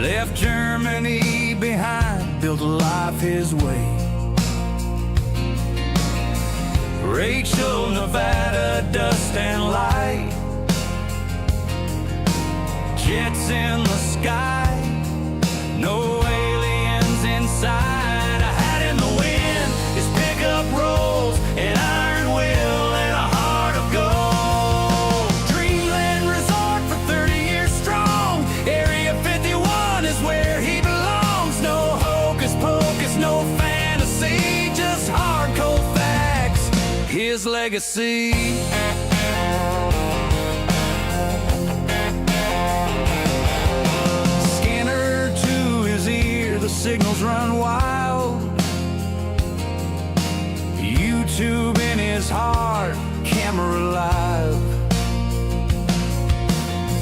Left Germany behind, built a life his way. Rachel, Nevada, dust and light. Jets in the sky, no aliens inside. A hat in the wind, his pickup rolls, an iron will and a heart of gold. Dreamland resort for 30 years strong. Area 51 is where he belongs. No hocus pocus, no fantasy, just hard cold facts. His legacy. Signals run wild. YouTube in his heart, camera live.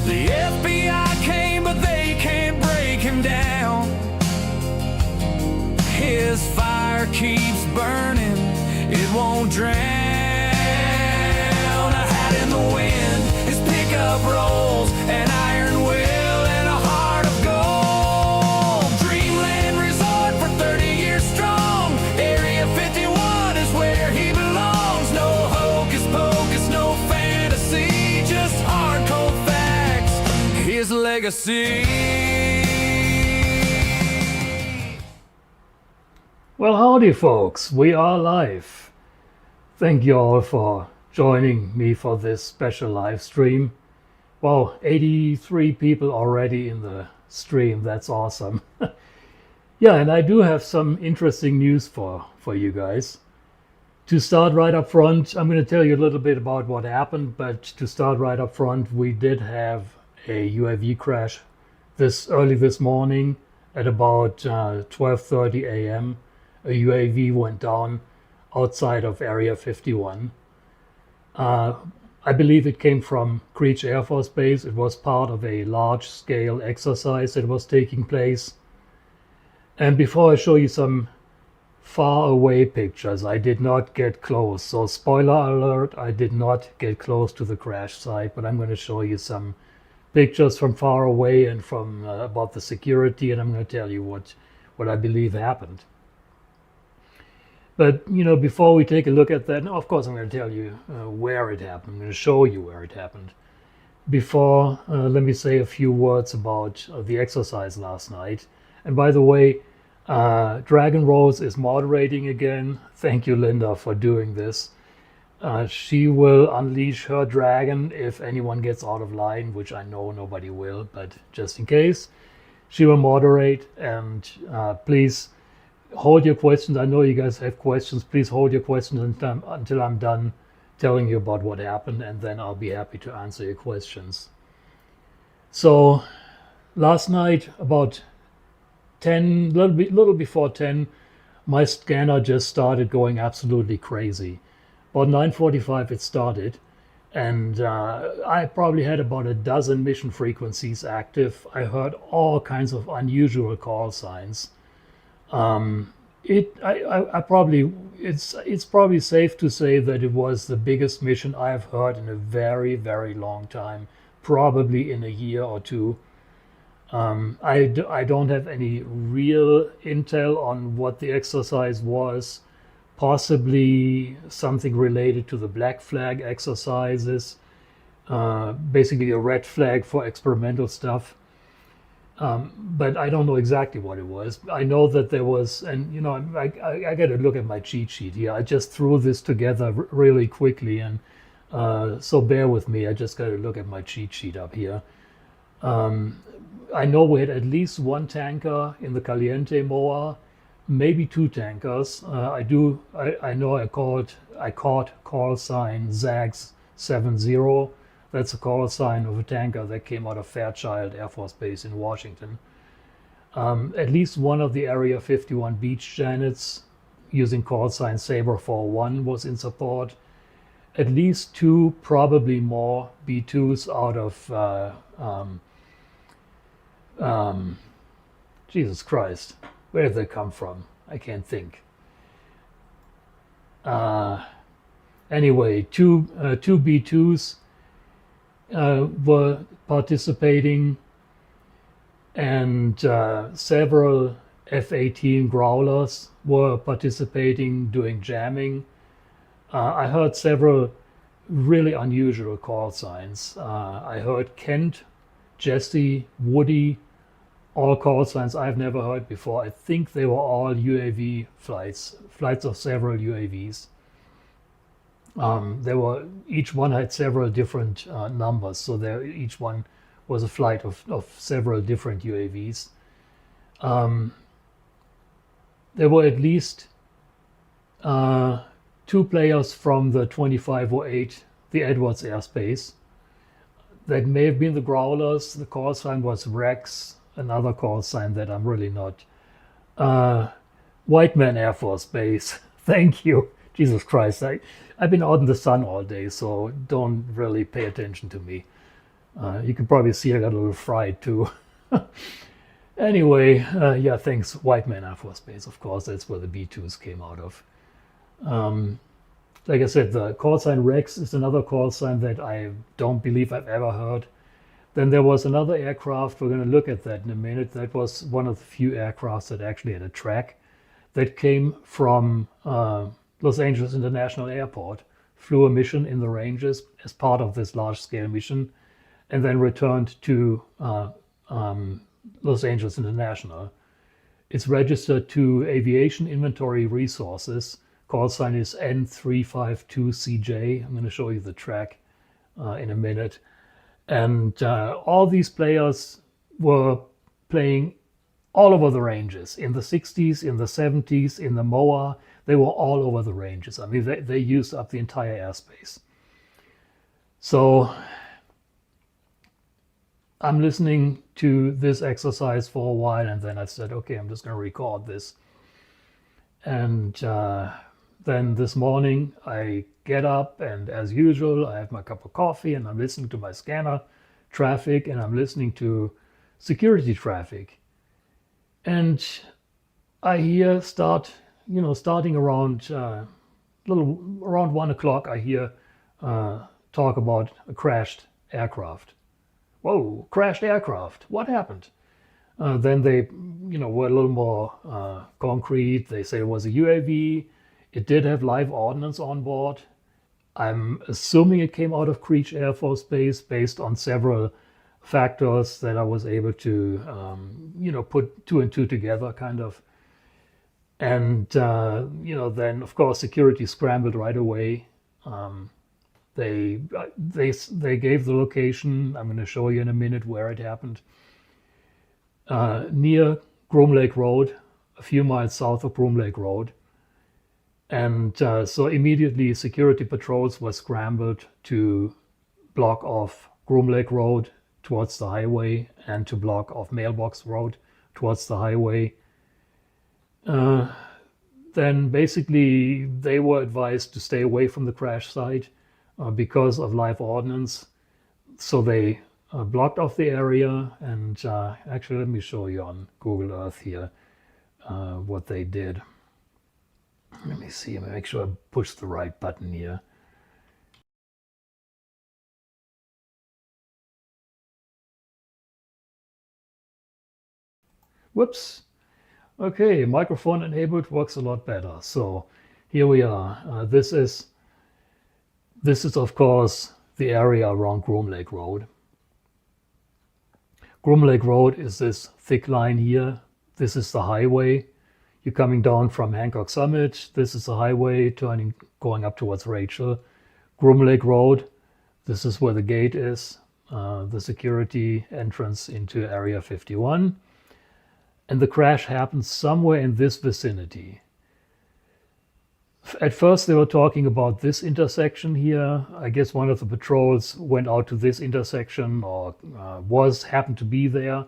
The FBI came, but they can't break him down. His fire keeps burning, it won't drown. A hat in the wind, his pickup rolls, an iron will. His legacy. Well, howdy folks, we are live. Thank you all for joining me for this special live stream. Wow, 83 people already in the stream, that's awesome. Yeah, and I do have some interesting news for you guys. To start right up front, I'm going to tell you a little bit about what happened, but to start right up front, we did have a UAV crash early this morning at about 12:30 a.m. A UAV went down outside of Area 51. I believe it came from Creech Air Force Base. It was part of a large-scale exercise that was taking place. And before I show you some far-away pictures, I did not get close. So spoiler alert, I did not get close to the crash site, but I'm going to show you some pictures from far away and from about the security, and I'm going to tell you what I believe happened. But before we take a look at that, of course I'm going to tell you where it happened. I'm going to show you where it happened. Before, let me say a few words about the exercise last night. And by the way, Dragon Rose is moderating again. Thank you, Linda, for doing this. She will unleash her dragon if anyone gets out of line, which I know nobody will, but just in case, she will moderate. And please hold your questions. I know you guys have questions. Please hold your questions until I'm done telling you about what happened, and then I'll be happy to answer your questions. So last night, about 10, little before 10, my scanner just started going absolutely crazy. About 9:45 it started, and I probably had about a dozen mission frequencies active. I heard all kinds of unusual call signs. It's probably safe to say that it was the biggest mission I have heard in a very, very long time, probably in a year or two. I don't have any real intel on what the exercise was. Possibly something related to the black flag exercises, basically a red flag for experimental stuff. But I don't know exactly what it was. I know that there was, and I got to look at my cheat sheet here. I just threw this together really quickly, and so bear with me. I just got to look at my cheat sheet up here. I know we had at least one tanker in the Caliente MOA. Maybe two tankers. I know I caught call sign Zags 70. That's a call sign of a tanker that came out of Fairchild Air Force Base in Washington. At least one of the Area 51 beach janets using call sign Sabre 41 was in support. At least two, probably more, B2s out of Jesus Christ. Where did they come from? I can't think. Anyway, two B2s were participating, and several F-18 growlers were participating, doing jamming. I heard several really unusual call signs. I heard Kent, Jesse, Woody, all call signs I've never heard before. I think they were all UAV flights of several UAVs. Each one had several different numbers, so each one was a flight of several different UAVs. There were at least two players from the 2508, the Edwards airspace. That may have been the growlers. The call sign was Rex, another call sign that I'm really not. Whiteman Air Force Base. Thank you. Jesus Christ. I've been out in the sun all day, so don't really pay attention to me. You can probably see I got a little fried too. Anyway, yeah, thanks. Whiteman Air Force Base, of course. That's where the B-2s came out of. Like I said, the call sign Rex is another call sign that I don't believe I've ever heard. Then there was another aircraft. We're going to look at that in a minute. That was one of the few aircrafts that actually had a track that came from Los Angeles International Airport, flew a mission in the ranges as part of this large-scale mission, and then returned to Los Angeles International. It's registered to Aviation Inventory Resources. Call sign is N352CJ. I'm going to show you the track in a minute. And all these players were playing all over the ranges, in the 60s, in the 70s, in the MOA. They were all over the ranges. I mean, they used up the entire airspace. So I'm listening to this exercise for a while, and then I said, okay, I'm just going to record this. And then this morning I get up, and as usual, I have my cup of coffee, and I'm listening to my scanner traffic, and I'm listening to security traffic. And I hear starting around around 1 o'clock, I hear talk about a crashed aircraft. Whoa, crashed aircraft. What happened? Then they, were a little more concrete. They say it was a UAV. It did have live ordnance on board. I'm assuming it came out of Creech Air Force Base based on several factors that I was able to, put two and two together, kind of. And then of course security scrambled right away. They gave the location. I'm going to show you in a minute where it happened. Near Groom Lake Road, a few miles south of Groom Lake Road. And so immediately security patrols were scrambled to block off Groom Lake Road towards the highway and to block off Mailbox Road towards the highway. Then basically they were advised to stay away from the crash site because of live ordnance. So they blocked off the area, and actually let me show you on Google Earth here what they did. Let me see, make sure I push the right button here. Whoops. Okay, microphone enabled works a lot better. So here we are. This is of course the area around Groom Lake Road. Groom Lake Road is this thick line here. This is the highway. You're coming down from Hancock Summit. This is the highway going up towards Rachel. Groom Lake Road. This is where the gate is, the security entrance into Area 51. And the crash happened somewhere in this vicinity. At first they were talking about this intersection here. I guess one of the patrols went out to this intersection, or happened to be there.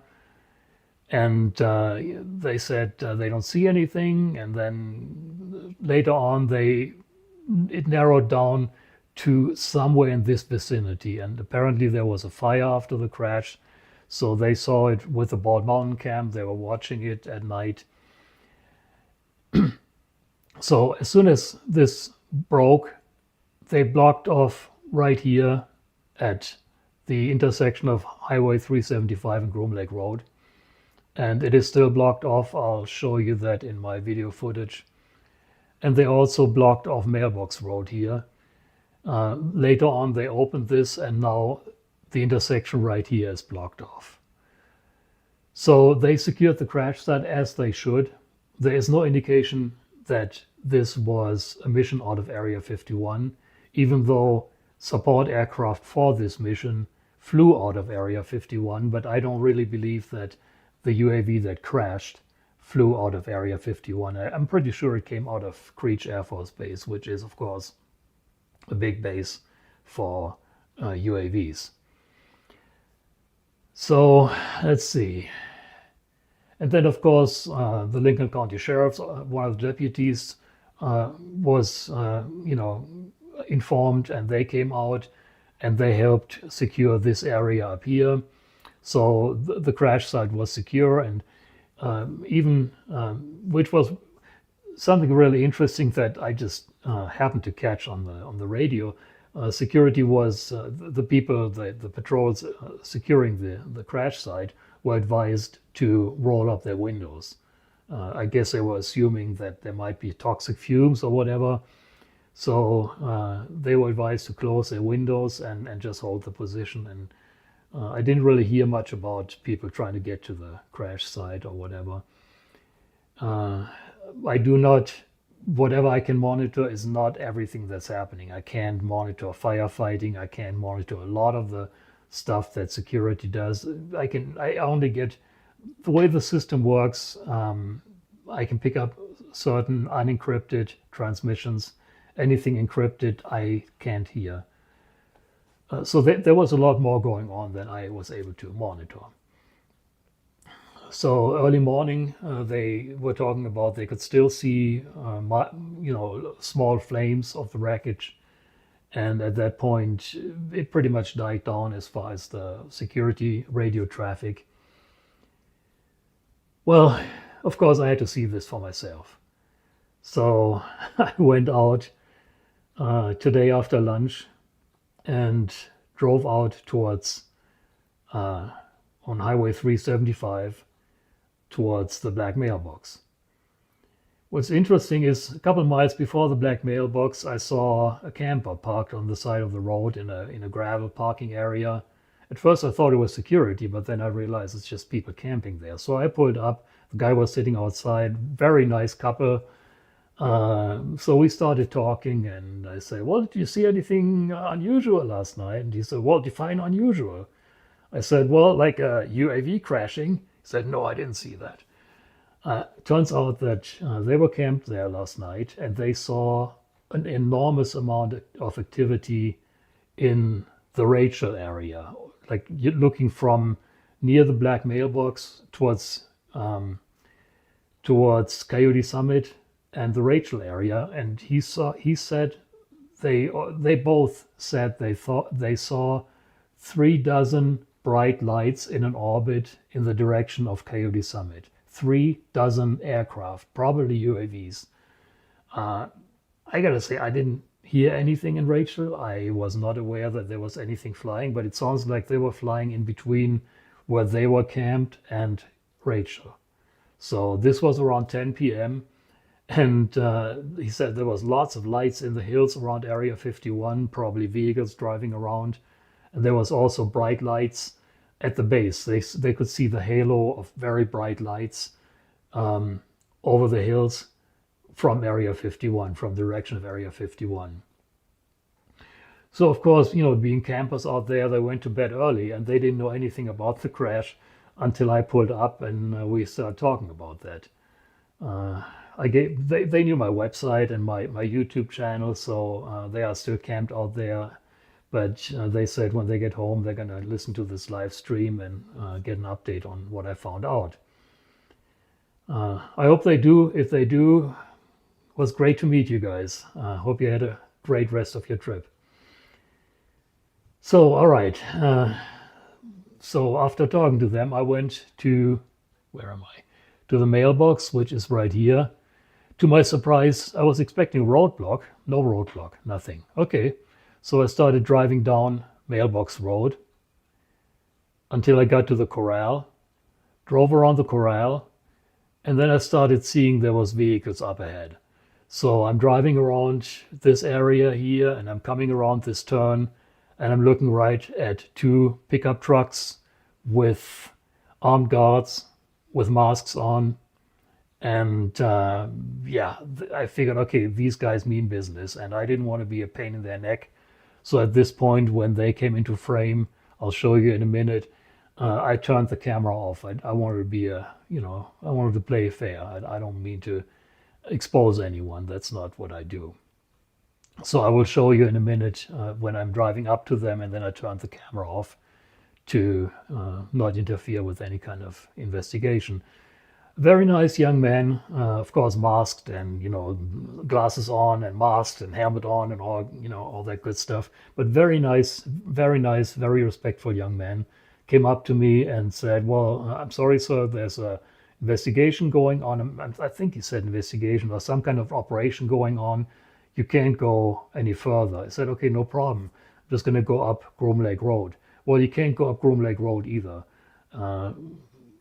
And they said they don't see anything. And then later on it narrowed down to somewhere in this vicinity. And apparently there was a fire after the crash. So they saw it with the Bald Mountain Camp. They were watching it at night. So as soon as this broke, they blocked off right here at the intersection of Highway 375 and Groom Lake Road. and it is still blocked off. I'll show you that in my video footage. And they also blocked off Mailbox Road here. Later on, they opened this, and now the intersection right here is blocked off. So they secured the crash site as they should. There is no indication that this was a mission out of Area 51, even though support aircraft for this mission flew out of Area 51, but I don't really believe that the UAV that crashed flew out of Area 51. I'm pretty sure it came out of Creech Air Force Base, which is, of course, a big base for UAVs. So let's see. And then, of course, the Lincoln County Sheriff's, one of the deputies, was, informed, and they came out and they helped secure this area up here. So the crash site was secure, and which was something really interesting that I just happened to catch on the radio. Security was the people, the patrols securing the crash site were advised to roll up their windows. I guess they were assuming that there might be toxic fumes or whatever. So they were advised to close their windows and just hold the position. And I didn't really hear much about people trying to get to the crash site or whatever. I do not, whatever I can monitor is not everything that's happening. I can't monitor firefighting. I can't monitor a lot of the stuff that security does. I only get, the way the system works, I can pick up certain unencrypted transmissions. Anything encrypted, I can't hear. So there was a lot more going on than I was able to monitor. So early morning, they were talking about they could still see, small flames of the wreckage. And at that point, it pretty much died down as far as the security radio traffic. Well, of course, I had to see this for myself. So I went out today after lunch and drove out towards, on Highway 375, towards the black mailbox. What's interesting is a couple of miles before the black mailbox, I saw a camper parked on the side of the road in a gravel parking area. At first I thought it was security, but then I realized it's just people camping there. So I pulled up, the guy was sitting outside, very nice couple. So we started talking, and I said, well, did you see anything unusual last night? And he said, well, define unusual. I said, well, like a UAV crashing. He said, no, I didn't see that. Turns out that they were camped there last night, and they saw an enormous amount of activity in the Rachel area, like you're looking from near the black mailbox towards Coyote Summit and the Rachel area. And he said they both said they saw 36 bright lights in an orbit in the direction of Coyote Summit. 36 aircraft, probably UAVs. I gotta say, I didn't hear anything in Rachel. I was not aware that there was anything flying, but it sounds like they were flying in between where they were camped and Rachel. So this was around 10 p.m. And he said there was lots of lights in the hills around Area 51, probably vehicles driving around. And there was also bright lights at the base. They could see the halo of very bright lights over the hills from Area 51, from the direction of Area 51. So of course, being campers out there, they went to bed early and they didn't know anything about the crash until I pulled up and we started talking about that. They knew my website and my YouTube channel, so they are still camped out there. But they said when they get home, they're going to listen to this live stream and get an update on what I found out. I hope they do. If they do, it was great to meet you guys. Hope you had a great rest of your trip. So, all right. So after talking to them, I went to, where am I? To the mailbox, which is right here. To my surprise, I was expecting Roadblock. No Roadblock, nothing. Okay. So I started driving down Mailbox Road until I got to the corral, drove around the corral, and then I started seeing there was vehicles up ahead. So I'm driving around this area here, and I'm coming around this turn, and I'm looking right at two pickup trucks with armed guards with masks on. And I figured, okay, these guys mean business, and I didn't want to be a pain in their neck. So at this point, when they came into frame, I'll show you in a minute, I turned the camera off. I wanted to be I wanted to play fair. I don't mean to expose anyone. That's not what I do. So I will show you in a minute when I'm driving up to them, and then I turned the camera off to not interfere with any kind of investigation. Very nice young man, of course, masked and, glasses on and masked and helmet on and all that good stuff. But very nice, very respectful young man. Came up to me and said, well, I'm sorry, sir, there's a investigation going on. I think he said investigation or some kind of operation going on. You can't go any further. I said, okay, no problem. I'm just going to go up Groom Lake Road. Well, you can't go up Groom Lake Road either.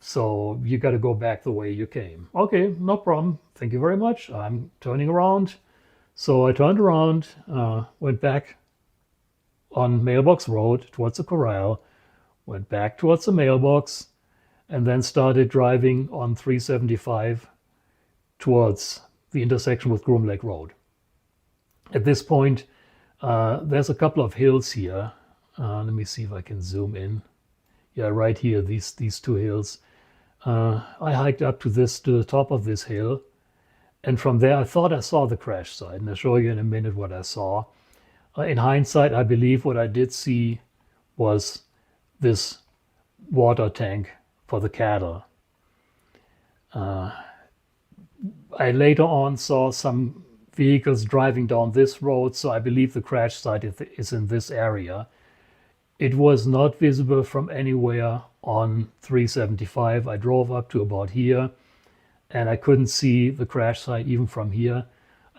So you got to go back the way you came. Okay, no problem. Thank you very much. I'm turning around. So I turned around, went back on Mailbox Road towards the corral, went back towards the mailbox, and then started driving on 375 towards the intersection with Groom Lake Road. At this point, there's a couple of hills here. Let me see if I can zoom in. Yeah, right here, these two hills. I hiked up to the top of this hill, and from there I thought I saw the crash site, and I'll show you in a minute what I saw. In hindsight, I believe what I did see was this water tank for the cattle. I later on saw some vehicles driving down this road, so I believe the crash site is in this area. It was not visible from anywhere on 375. I drove up to about here, and I couldn't see the crash site even from here.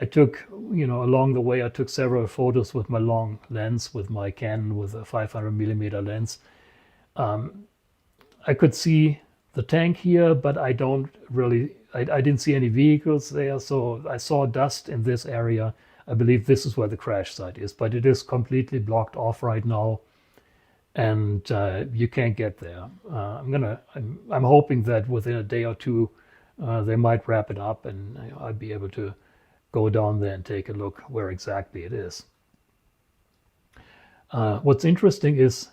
I took, along the way, I took several photos with my long lens, with my Canon with a 500 millimeter lens. I could see the tank here, but I didn't see any vehicles there. So I saw dust in this area. I believe this is where the crash site is, but it is completely blocked off right now, and you can't get there. I'm hoping that within a day or two, they might wrap it up, and I'll be able to go down there and take a look where exactly it is. What's interesting is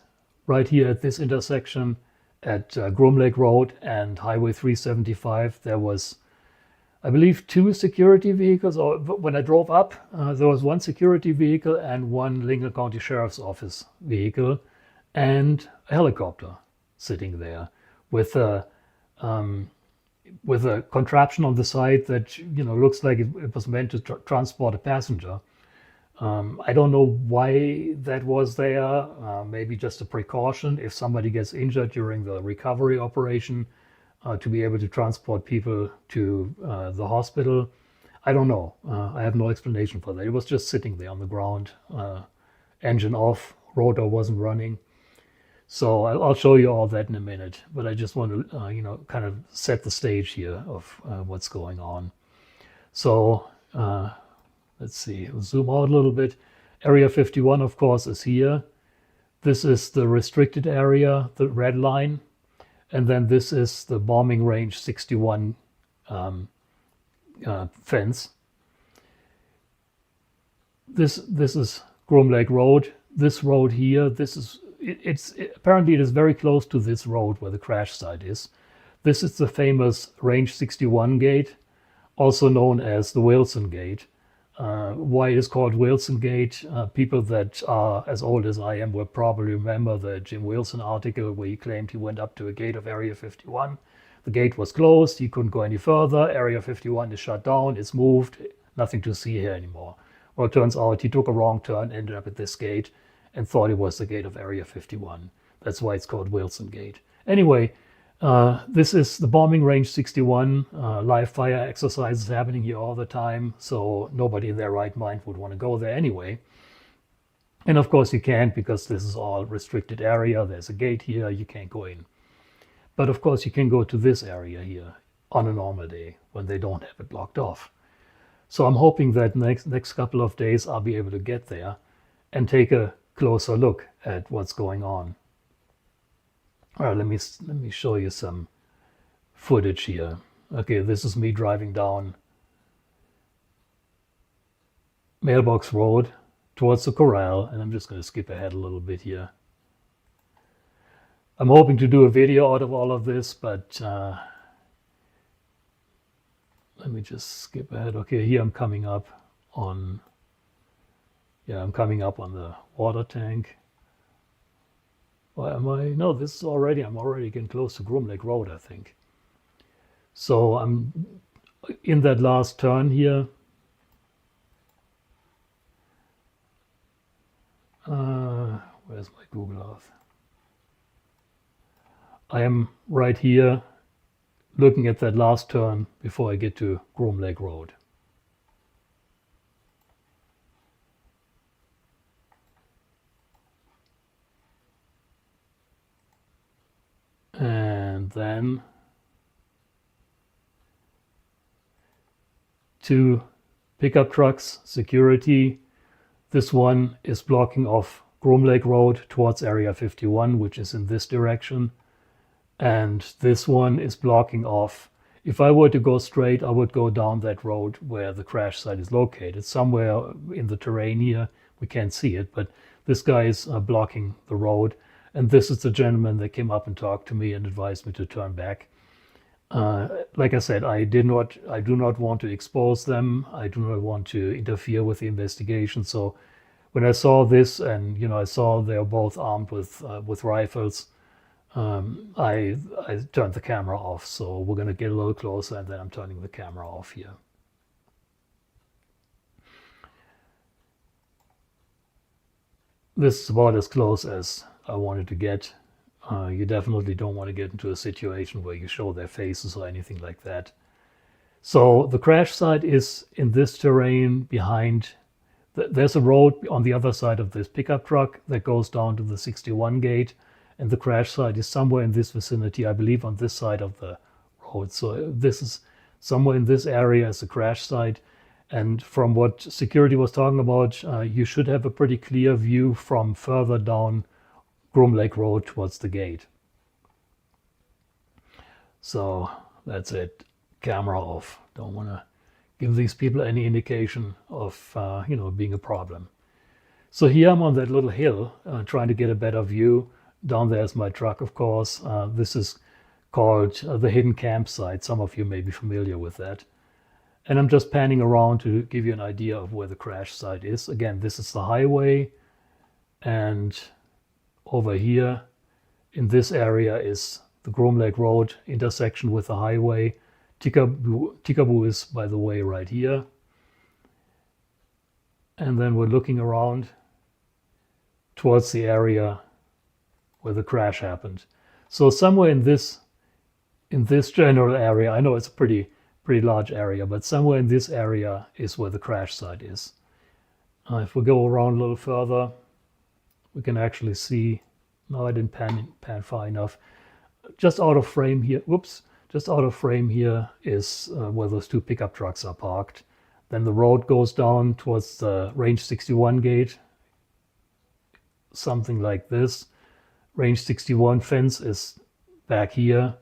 right here at this intersection at Groom Lake Road and Highway 375, there was, I believe, two security vehicles. Or when I drove up, there was one security vehicle and one Lincoln County Sheriff's Office vehicle, and a helicopter sitting there with a contraption on the side that looks like it was meant to transport a passenger. I don't know why that was there. Maybe just a precaution if somebody gets injured during the recovery operation, to be able to transport people to the hospital. I don't know. I have no explanation for that. It was just sitting there on the ground, engine off, rotor wasn't running. So I'll show you all that in a minute, but I just want to, kind of set the stage here of what's going on. So let's see, I'll zoom out a little bit. Area 51, of course, is here. This is the restricted area, the red line, and then this is the bombing range 61 fence. This is Groom Lake Road. This road here, apparently it is very close to this road where the crash site is. This is the famous Range 61 gate, also known as the Wilson Gate. Why it is called Wilson Gate, people that are as old as I am will probably remember the Jim Wilson article where he claimed he went up to a gate of Area 51. The gate was closed, he couldn't go any further, Area 51 is shut down, it's moved, nothing to see here anymore. Well, it turns out he took a wrong turn, ended up at this gate, and thought it was the gate of Area 51. That's why it's called Wilson Gate. Anyway, this is the bombing range 61. Live fire exercises happening here all the time, so nobody in their right mind would want to go there anyway. And of course you can't, because this is all restricted area. There's a gate here, you can't go in. But of course, you can go to this area here on a normal day when they don't have it blocked off. So I'm hoping that next couple of days I'll be able to get there and take a closer look at what's going on. All right, let me show you some footage here. Okay, this is me driving down Mailbox Road towards the corral, and I'm just going to skip ahead a little bit here. I'm hoping to do a video out of all of this, but let me just skip ahead. Okay, here I'm coming up on, I'm coming up on the water tank. Why am I? No, this is already, I'm already getting close to Groom Lake Road, I think. So I'm in that last turn here. Where's my Google Earth? I am right here looking at that last turn before I get to Groom Lake Road. And then two pickup trucks, security. This one is blocking off Groom Lake Road towards Area 51, which is in this direction. And this one is blocking off. If I were to go straight, I would go down that road where the crash site is located. Somewhere in the terrain here, we can't see it, but this guy is blocking the road. And this is the gentleman that came up and talked to me and advised me to turn back. Like I said, I do not want to expose them. I do not want to interfere with the investigation. So when I saw this, and I saw they were both armed with rifles, I turned the camera off. So we're going to get a little closer, and then I'm turning the camera off here. This is about as close as I wanted to get. You definitely don't want to get into a situation where you show their faces or anything like that. So the crash site is in this terrain behind. There's a road on the other side of this pickup truck that goes down to the 61 gate, and the crash site is somewhere in this vicinity, I believe on this side of the road. So this is somewhere in this area as a crash site. And from what security was talking about, you should have a pretty clear view from further down Groom Lake Road towards the gate. So that's it. Camera off. Don't want to give these people any indication of being a problem. So here I'm on that little hill trying to get a better view. Down there is my truck, of course. This is called the hidden campsite. Some of you may be familiar with that. And I'm just panning around to give you an idea of where the crash site is. Again, this is the highway, and over here in this area is the Groom Lake Road intersection with the highway. Tikaboo is, by the way, right here. And then we're looking around towards the area where the crash happened. So somewhere in this general area, I know it's a pretty large area, but somewhere in this area is where the crash site is. If we go around a little further, we can actually see. No, I didn't pan far enough. Just out of frame here. Whoops! Just out of frame here is where those two pickup trucks are parked. Then the road goes down towards the Range 61 gate. Something like this. Range 61 fence is back here.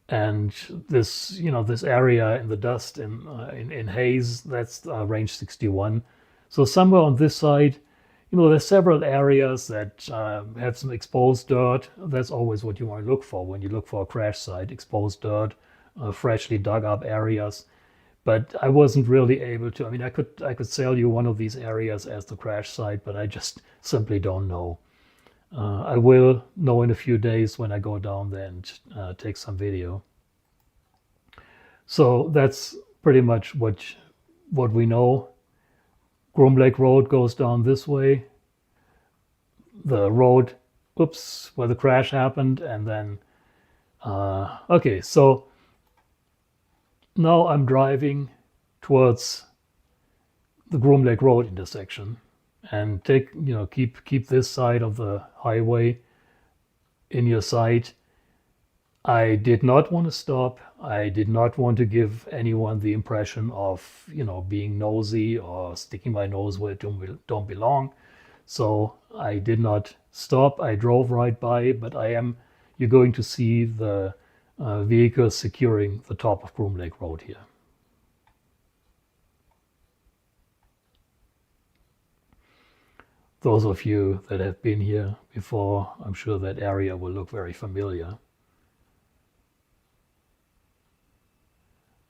And this area in the dust, in haze, that's Range 61. So somewhere on this side, there's several areas that have some exposed dirt. That's always what you want to look for when you look for a crash site: exposed dirt, freshly dug up areas. But I wasn't really able to. I mean, I could sell you one of these areas as the crash site, but I just simply don't know. I will know in a few days when I go down there and take some video. So that's pretty much what we know. Groom Lake Road goes down this way. The road, where the crash happened, and then okay. So now I'm driving towards the Groom Lake Road intersection, and keep this side of the highway in your sight. I did not want to stop. I did not want to give anyone the impression of, being nosy or sticking my nose where it don't belong. So I did not stop. I drove right by, but you're going to see the vehicle securing the top of Groom Lake Road here. Those of you that have been here before, I'm sure that area will look very familiar.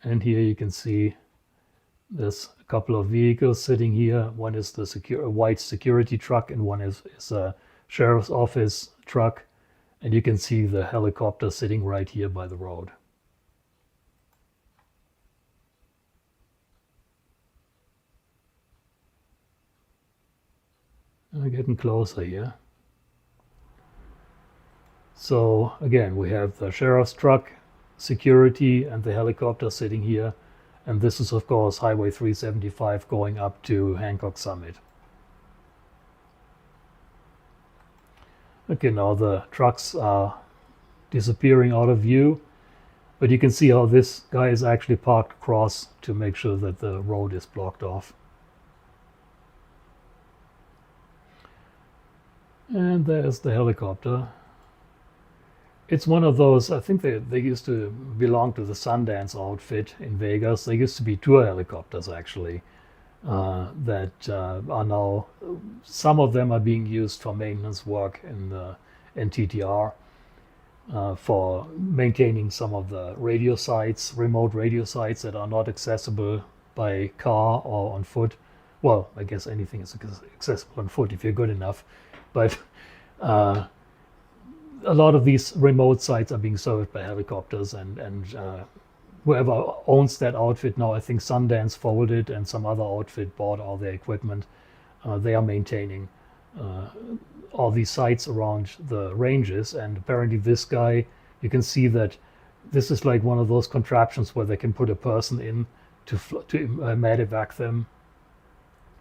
And here you can see there's a couple of vehicles sitting here. One is the white security truck, and one is a sheriff's office truck. And you can see the helicopter sitting right here by the road. We're getting closer here. So again, we have the sheriff's truck, security, and the helicopter sitting here. And this is, of course, Highway 375 going up to Hancock Summit. Okay, now the trucks are disappearing out of view, but you can see how this guy is actually parked across to make sure that the road is blocked off. And there's the helicopter. It's one of those, I think they used to belong to the Sundance outfit in Vegas. They used to be tour helicopters, actually, that are now, some of them are being used for maintenance work in the NTTR, for maintaining some of the radio sites, remote radio sites that are not accessible by car or on foot. Well, I guess anything is accessible on foot if you're good enough. But a lot of these remote sites are being served by helicopters, and whoever owns that outfit now, I think Sundance folded and some other outfit bought all their equipment. They are maintaining all these sites around the ranges, and apparently this guy, you can see that this is like one of those contraptions where they can put a person in to medevac them.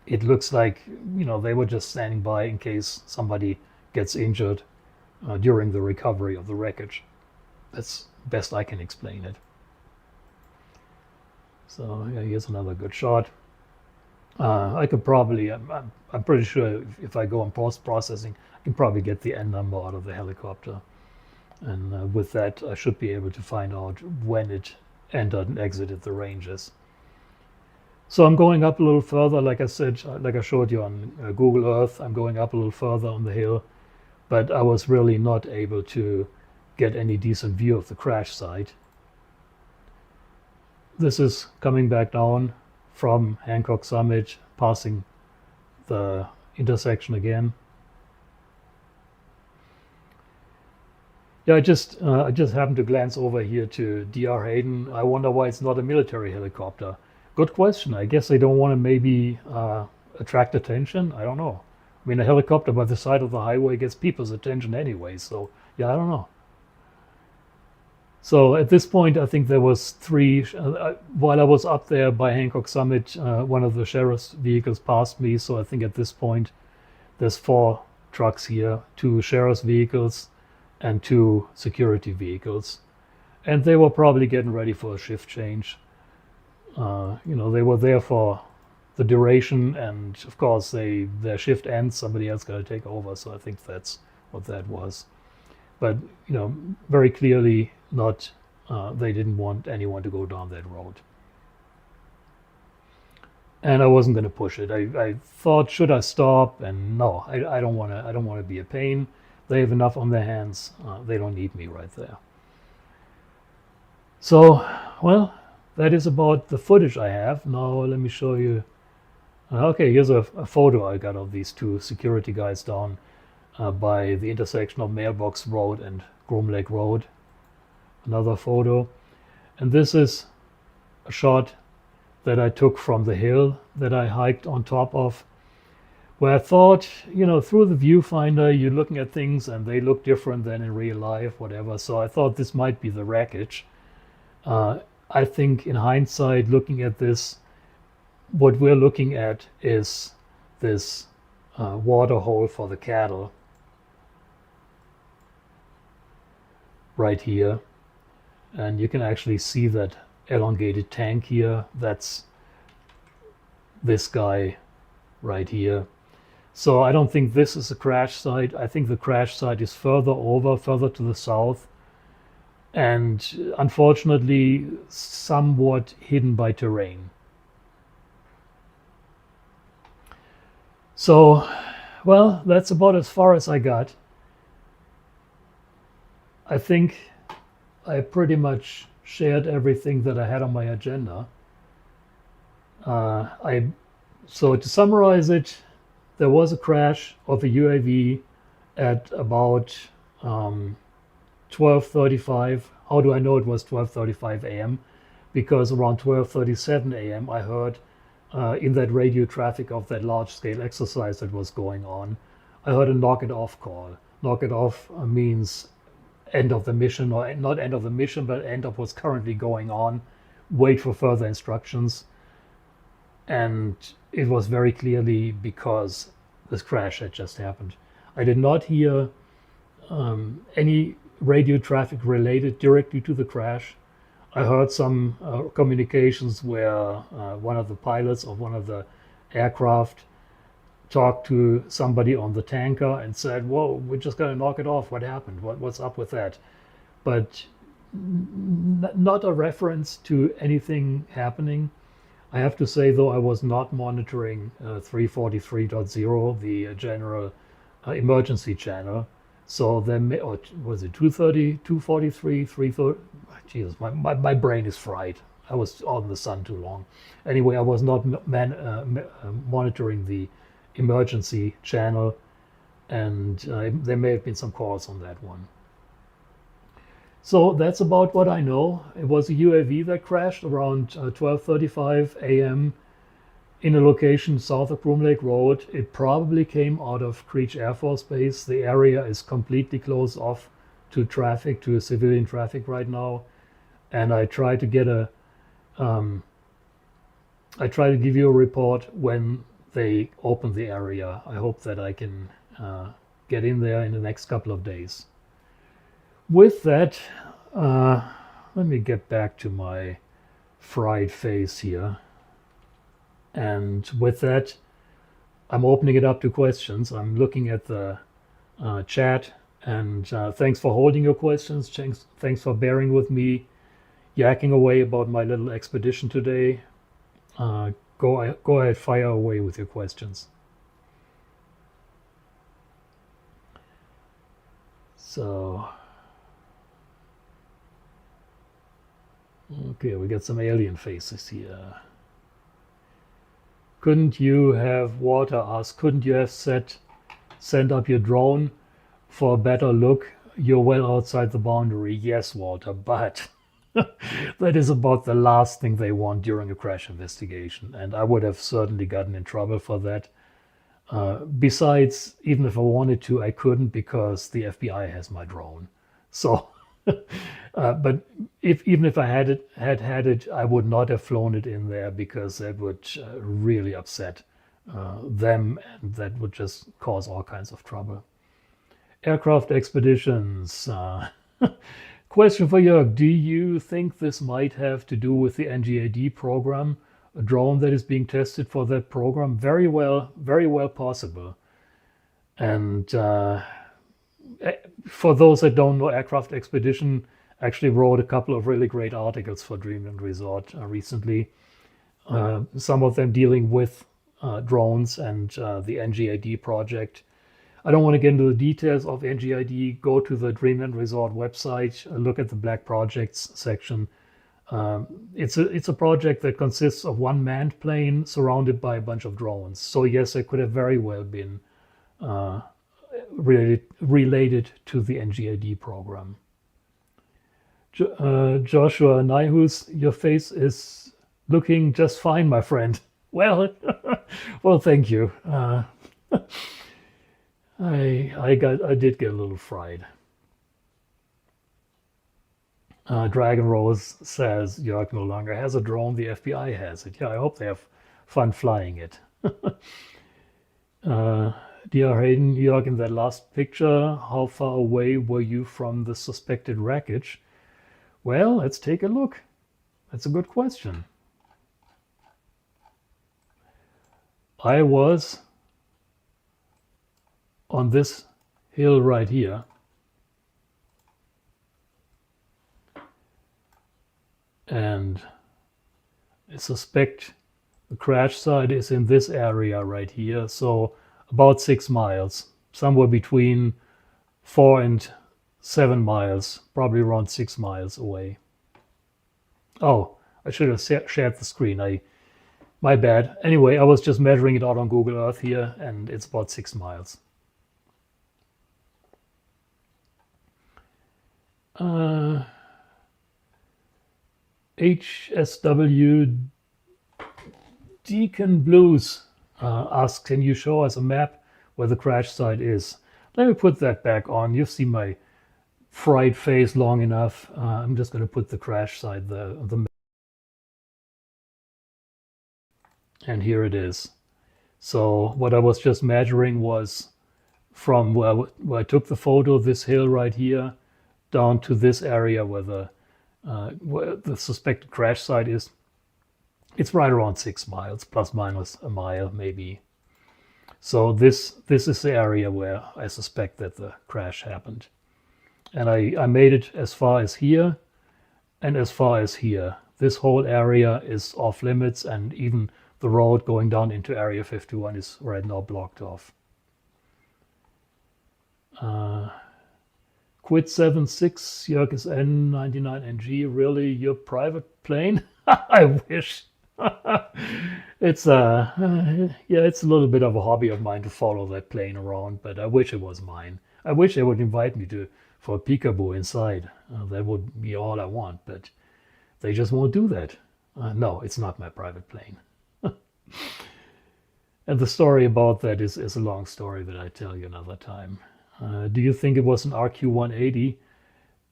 It looks like, they were just standing by in case somebody gets injured during the recovery of the wreckage. That's best I can explain it. So yeah, here's another good shot. I could probably, I'm pretty sure if I go on post-processing, I can probably get the N number out of the helicopter. And with that, I should be able to find out when it entered and exited the ranges. So I'm going up a little further, like I said, like I showed you on Google Earth, I'm going up a little further on the hill, but I was really not able to get any decent view of the crash site. This is coming back down from Hancock Summit, passing the intersection again. Yeah, I just happened to glance over here to DR Hayden. I wonder why it's not a military helicopter. Good question. I guess they don't want to maybe attract attention. I don't know. I mean, a helicopter by the side of the highway gets people's attention anyway. So yeah, I don't know. So at this point, I think there was three. While I was up there by Hancock Summit, one of the sheriff's vehicles passed me. So I think at this point, there's 4 trucks here, 2 sheriff's vehicles and 2 security vehicles. And they were probably getting ready for a shift change. They were there for the duration, and of course their shift ends, somebody else got to take over. So I think that's what that was. But very clearly not. They didn't want anyone to go down that road, and I wasn't going to push it. I thought, should I stop? And no, I don't want to. I don't want to be a pain. They have enough on their hands. They don't need me right there. So, well, that is about the footage I have. Now let me show you. Okay, here's a photo I got of these 2 security guys down by the intersection of Mailbox Road and Groom Lake Road. Another photo. And this is a shot that I took from the hill that I hiked on top of, where I thought, through the viewfinder, you're looking at things and they look different than in real life, whatever. So I thought this might be the wreckage. I think in hindsight, looking at this, what we're looking at is this water hole for the cattle right here. And you can actually see that elongated tank here. That's this guy right here. So I don't think this is a crash site. I think the crash site is further over, further to the south, and unfortunately somewhat hidden by terrain. So, well, that's about as far as I got. I think I pretty much shared everything that I had on my agenda. So to summarize it, there was a crash of a UAV at about 12:35. How do I know it was 12:35 a.m.? Because around 12:37 a.m. I heard in that radio traffic of that large-scale exercise that was going on, I heard a knock it off call. Knock it off means end of the mission, or not end of the mission, but end of what's currently going on. Wait for further instructions. And it was very clearly because this crash had just happened. I did not hear any radio traffic related directly to the crash. I heard some communications where one of the pilots of one of the aircraft talked to somebody on the tanker and said, "Whoa, we're just going to knock it off. What happened? What's up with that?" But not a reference to anything happening. I have to say, though, I was not monitoring 343.0, the general emergency channel. So then, or was it 230, 243, 330? Jesus, my brain is fried. I was out in the sun too long. Anyway, I was not monitoring the emergency channel, and there may have been some calls on that one. So that's about what I know. It was a UAV that crashed around 12:35 a.m. in a location south of Groom Lake Road. It probably came out of Creech Air Force Base. The area is completely closed off to traffic, to civilian traffic right now. And I try to give you a report when they open the area. I hope that I can get in there in the next couple of days. With that, let me get back to my fried face here. And with that, I'm opening it up to questions. I'm looking at the chat, and thanks for holding your questions. Thanks for bearing with me, yakking away about my little expedition today. Go ahead, fire away with your questions. So, okay, we got some alien faces here. Couldn't you have, Walter asked, couldn't you have sent up your drone for a better look? You're well outside the boundary. Yes, Walter, but that is about the last thing they want during a crash investigation. And I would have certainly gotten in trouble for that. Besides, even if I wanted to, I couldn't because the FBI has my drone. So, but even if I had it, I would not have flown it in there because that would really upset them, and that would just cause all kinds of trouble. Aircraft expeditions. Question for Jörg. Do you think this might have to do with the NGAD program? A drone that is being tested for that program? Very well possible. And for those that don't know, Aircraft Expedition actually wrote a couple of really great articles for Dreamland Resort recently. Some of them dealing with drones and the NGID project. I don't want to get into the details of NGID. Go to the Dreamland Resort website, look at the Black Projects section. It's a project that consists of one manned plane surrounded by a bunch of drones. So yes, it could have very well been related to the NGID program. Joshua Naihus, your face is looking just fine, my friend. Well, well, thank you. I did get a little fried. Dragon Rose says Jörg no longer has a drone. The FBI has it. Yeah, I hope they have fun flying it. Dear Hayden, Jörg, in that last picture, how far away were you from the suspected wreckage? Well, let's take a look. That's a good question. I was on this hill right here, and I suspect the crash site is in this area right here, so about 6 miles, somewhere between 4 and 7 miles, probably around 6 miles away. Oh, I should have shared the screen. My bad. Anyway, I was just measuring it out on Google Earth here, and it's about 6 miles. HSW Deacon Blues asks, can you show us a map where the crash site is? Let me put that back on. You've seen my fried face long enough. I'm just going to put the crash site there. And here it is. So what I was just measuring was from where I took the photo, this hill right here, down to this area where the suspected crash site is. It's right around 6 miles, plus minus a mile maybe. So this is the area where I suspect that the crash happened. And I made it as far as here and as far as here. This whole area is off limits, and even the road going down into Area 51 is right now blocked off. Quit 76 Jörg N99NG, really your private plane? I wish. It's it's a little bit of a hobby of mine to follow that plane around, but I wish it was mine. I wish they would invite me for a peekaboo inside. That would be all I want, but they just won't do that. No, it's not my private plane. And the story about that is a long story that I tell you another time. Do you think it was an RQ-180?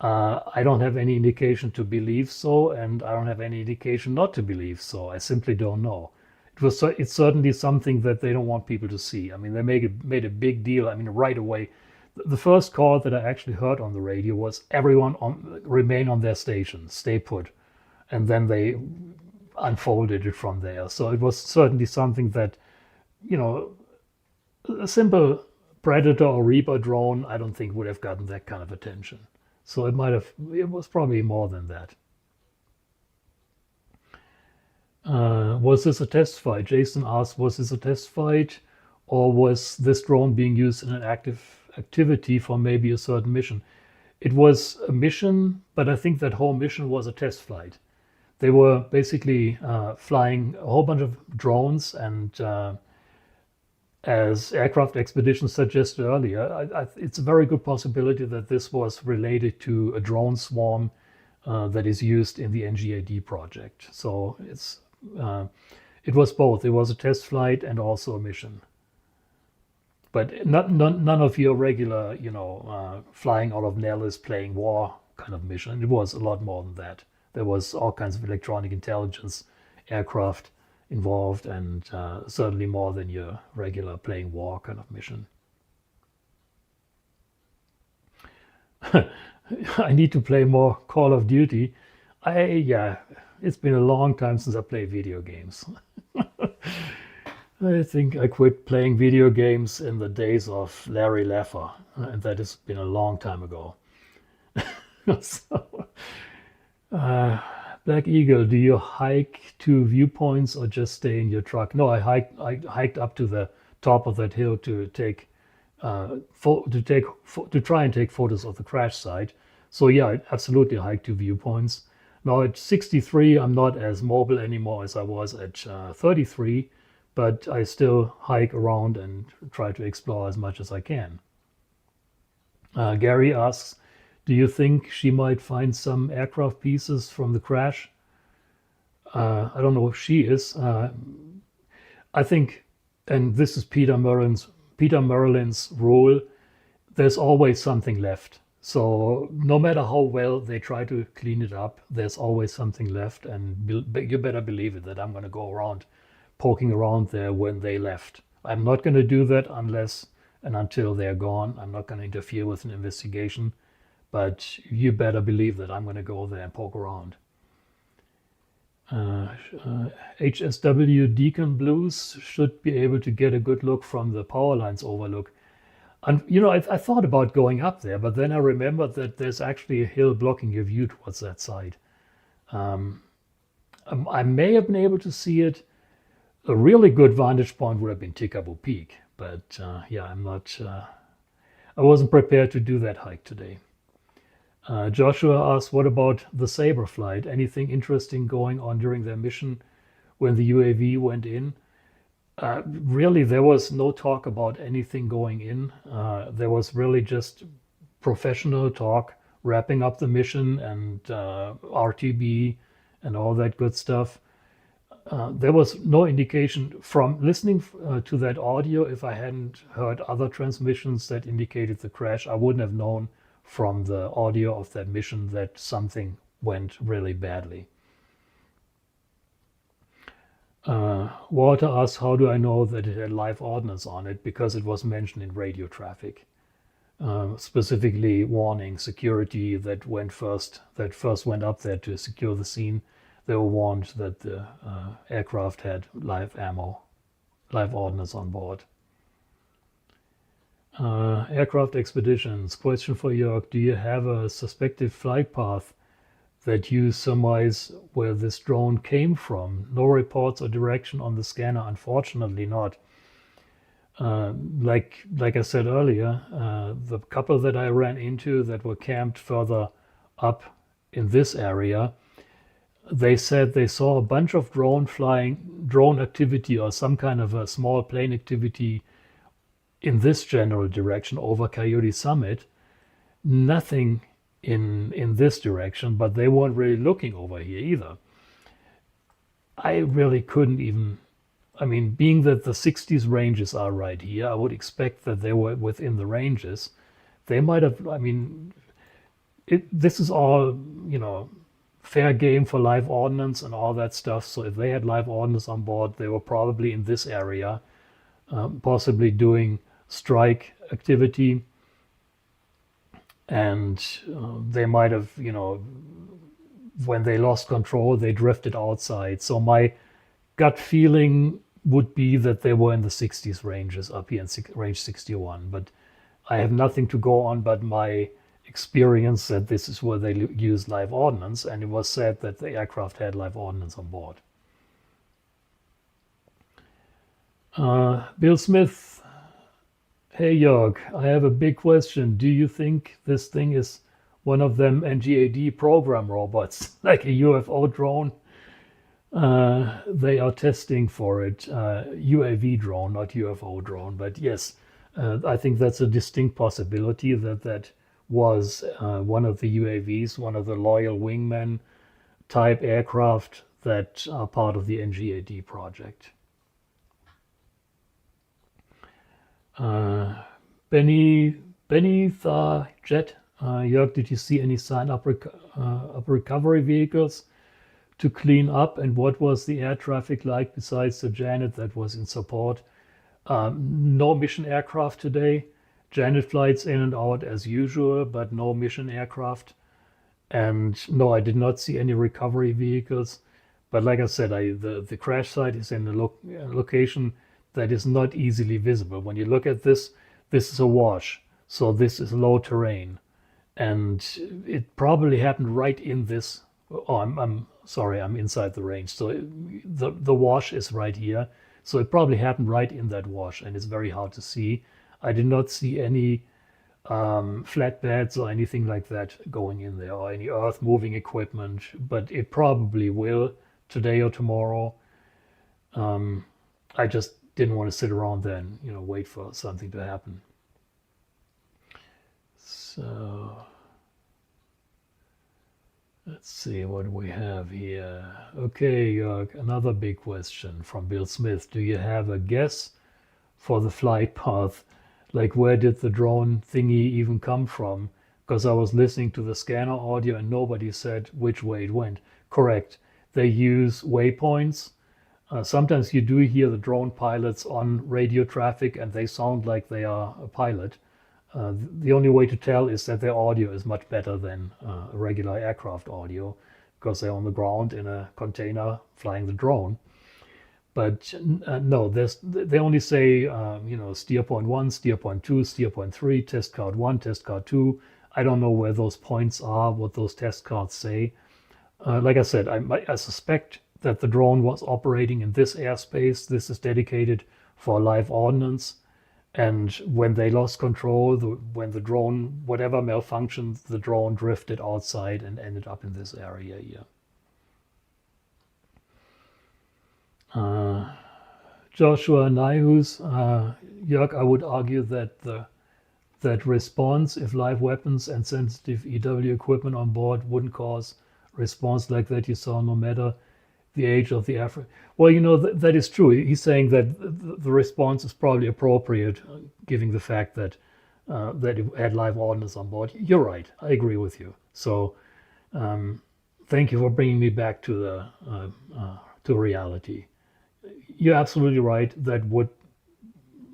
I don't have any indication to believe so, and I don't have any indication not to believe so. I simply don't know. It's certainly something that they don't want people to see. I mean, they made a big deal. I mean, right away, the first call that I actually heard on the radio was everyone remain on their station, stay put, and then they unfolded it from there. So it was certainly something that, a simple Predator or Reaper drone, I don't think would have gotten that kind of attention. So it was probably more than that. Was this a test fight? Jason asked, was this a test fight, or was this drone being used in an activity for maybe a certain mission? It was a mission, but I think that whole mission was a test flight. They were basically flying a whole bunch of drones, and as aircraft expeditions suggested earlier, it's a very good possibility that this was related to a drone swarm that is used in the NGAD project. So it was both. It was a test flight and also a mission. But none of your regular, flying out of Nellis playing war kind of mission. It was a lot more than that. There was all kinds of electronic intelligence aircraft involved, and certainly more than your regular playing war kind of mission. I need to play more Call of Duty. It's been a long time since I played video games. I think I quit playing video games in the days of Larry Laffer, and that has been a long time ago. So, Black Eagle, do you hike to viewpoints or just stay in your truck? No, I hiked up to the top of that hill to try and take photos of the crash site. So yeah, I absolutely hiked to viewpoints. Now at 63, I'm not as mobile anymore as I was at 33, but I still hike around and try to explore as much as I can. Gary asks, do you think she might find some aircraft pieces from the crash? I don't know if she is. I think, and this is Peter Merlin's rule, there's always something left. So no matter how well they try to clean it up, there's always something left. And you better believe it that I'm going to go around poking around there when they left. I'm not going to do that unless and until they're gone. I'm not going to interfere with an investigation. but you better believe that I'm going to go there and poke around. HSW Deacon Blues should be able to get a good look from the power lines overlook. And I thought about going up there, but then I remembered that there's actually a hill blocking your view towards that side. I may have been able to see it. A really good vantage point would have been Tikabo Peak, but yeah, I wasn't prepared to do that hike today. Joshua asked, what about the Sabre flight? Anything interesting going on during their mission when the UAV went in? Really, there was no talk about anything going in. There was really just professional talk, wrapping up the mission and RTB and all that good stuff. There was no indication from listening to that audio. If I hadn't heard other transmissions that indicated the crash, I wouldn't have known from the audio of that mission that something went really badly. Walter asked, how do I know that it had live ordnance on it? Because it was mentioned in radio traffic, specifically warning security that first went up there to secure the scene. They were warned that the aircraft had live ordnance on board. Aircraft expeditions. Question for Jörg. Do you have a suspected flight path that you surmise where this drone came from? No reports or direction on the scanner, unfortunately not. Like I said earlier, the couple that I ran into that were camped further up in this area, they said they saw a bunch of drone activity or some kind of a small plane activity in this general direction over Coyote Summit. Nothing in this direction, but they weren't really looking over here either. I really couldn't even, being that the 60s ranges are right here, I would expect that they were within the ranges. They might have, this is all, fair game for live ordnance and all that stuff. So if they had live ordnance on board, they were probably in this area, possibly doing strike activity. And they might have, when they lost control, they drifted outside. So my gut feeling would be that they were in the 60s ranges up here in range 61. But I have nothing to go on but my experience that this is where they use live ordnance. And it was said that the aircraft had live ordnance on board. Bill Smith. Hey Jörg, I have a big question. Do you think this thing is one of them NGAD program robots, like a UFO drone? They are testing for it. UAV drone, not UFO drone. But yes, I think that's a distinct possibility that was one of the UAVs, one of the loyal wingman type aircraft that are part of the NGAD project. Benny Tha Jet, Jörg, did you see any sign up recovery vehicles to clean up? And what was the air traffic like besides the Janet that was in support? No mission aircraft today. Janet flights in and out as usual, but no mission aircraft. And no, I did not see any recovery vehicles. But like I said, the crash site is in a location that is not easily visible. When you look at this is a wash. So this is low terrain. And it probably happened right in this. Oh, I'm sorry, I'm inside the range. So the wash is right here. So it probably happened right in that wash, and it's very hard to see. I did not see any flatbeds or anything like that going in there, or any earth moving equipment, but it probably will today or tomorrow. I just didn't want to sit around there and wait for something to happen. So let's see what we have here. Okay, Jörg, another big question from Bill Smith. Do you have a guess for the flight path? Like, where did the drone thingy even come from? Because I was listening to the scanner audio and nobody said which way it went. Correct. They use waypoints. Sometimes you do hear the drone pilots on radio traffic and they sound like they are a pilot. The only way to tell is that their audio is much better than a regular aircraft audio because they're on the ground in a container flying the drone. But no, they only say, steer point 1, steer point 2, steer point 3, test card 1, test card 2. I don't know where those points are, what those test cards say. Like I said, I suspect that the drone was operating in this airspace. This is dedicated for live ordnance. And when they lost control, when the drone, whatever malfunctioned, the drone drifted outside and ended up in this area here. Joshua Naihus, Jörg, I would argue that that response, if live weapons and sensitive EW equipment on board wouldn't cause response like that you saw, no matter the age of the aircraft. Well, that is true. He's saying that the response is probably appropriate, given the fact that that it had live ordnance on board. You're right. I agree with you. So, thank you for bringing me back to to reality. You're absolutely right. That would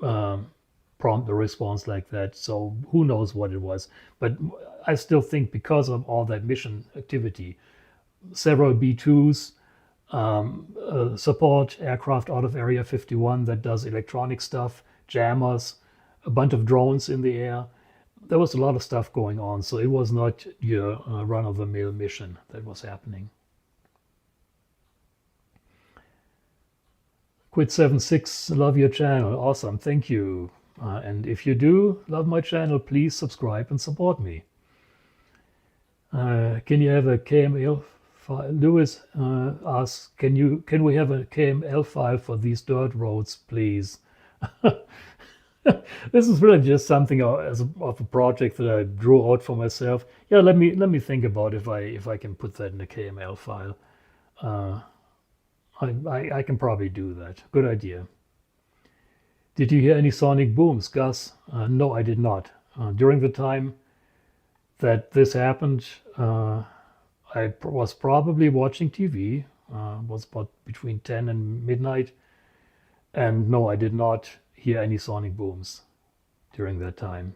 prompt a response like that. So who knows what it was? But I still think because of all that mission activity, several B-2s, support aircraft out of Area 51 that does electronic stuff, jammers, a bunch of drones in the air. There was a lot of stuff going on. So it was not your run-of-the-mill mission that was happening. Quit76, love your channel. Awesome, thank you. And if you do love my channel, please subscribe and support me. Can you have a KML file? Lewis asks, can we have a KML file for these dirt roads, please? This is really just something of a project that I drew out for myself. Yeah, let me think about if I can put that in a KML file. I can probably do that. Good idea. Did you hear any sonic booms, Gus? No, I did not. During the time that this happened, I was probably watching TV. Was about between 10 and midnight. And no, I did not hear any sonic booms during that time.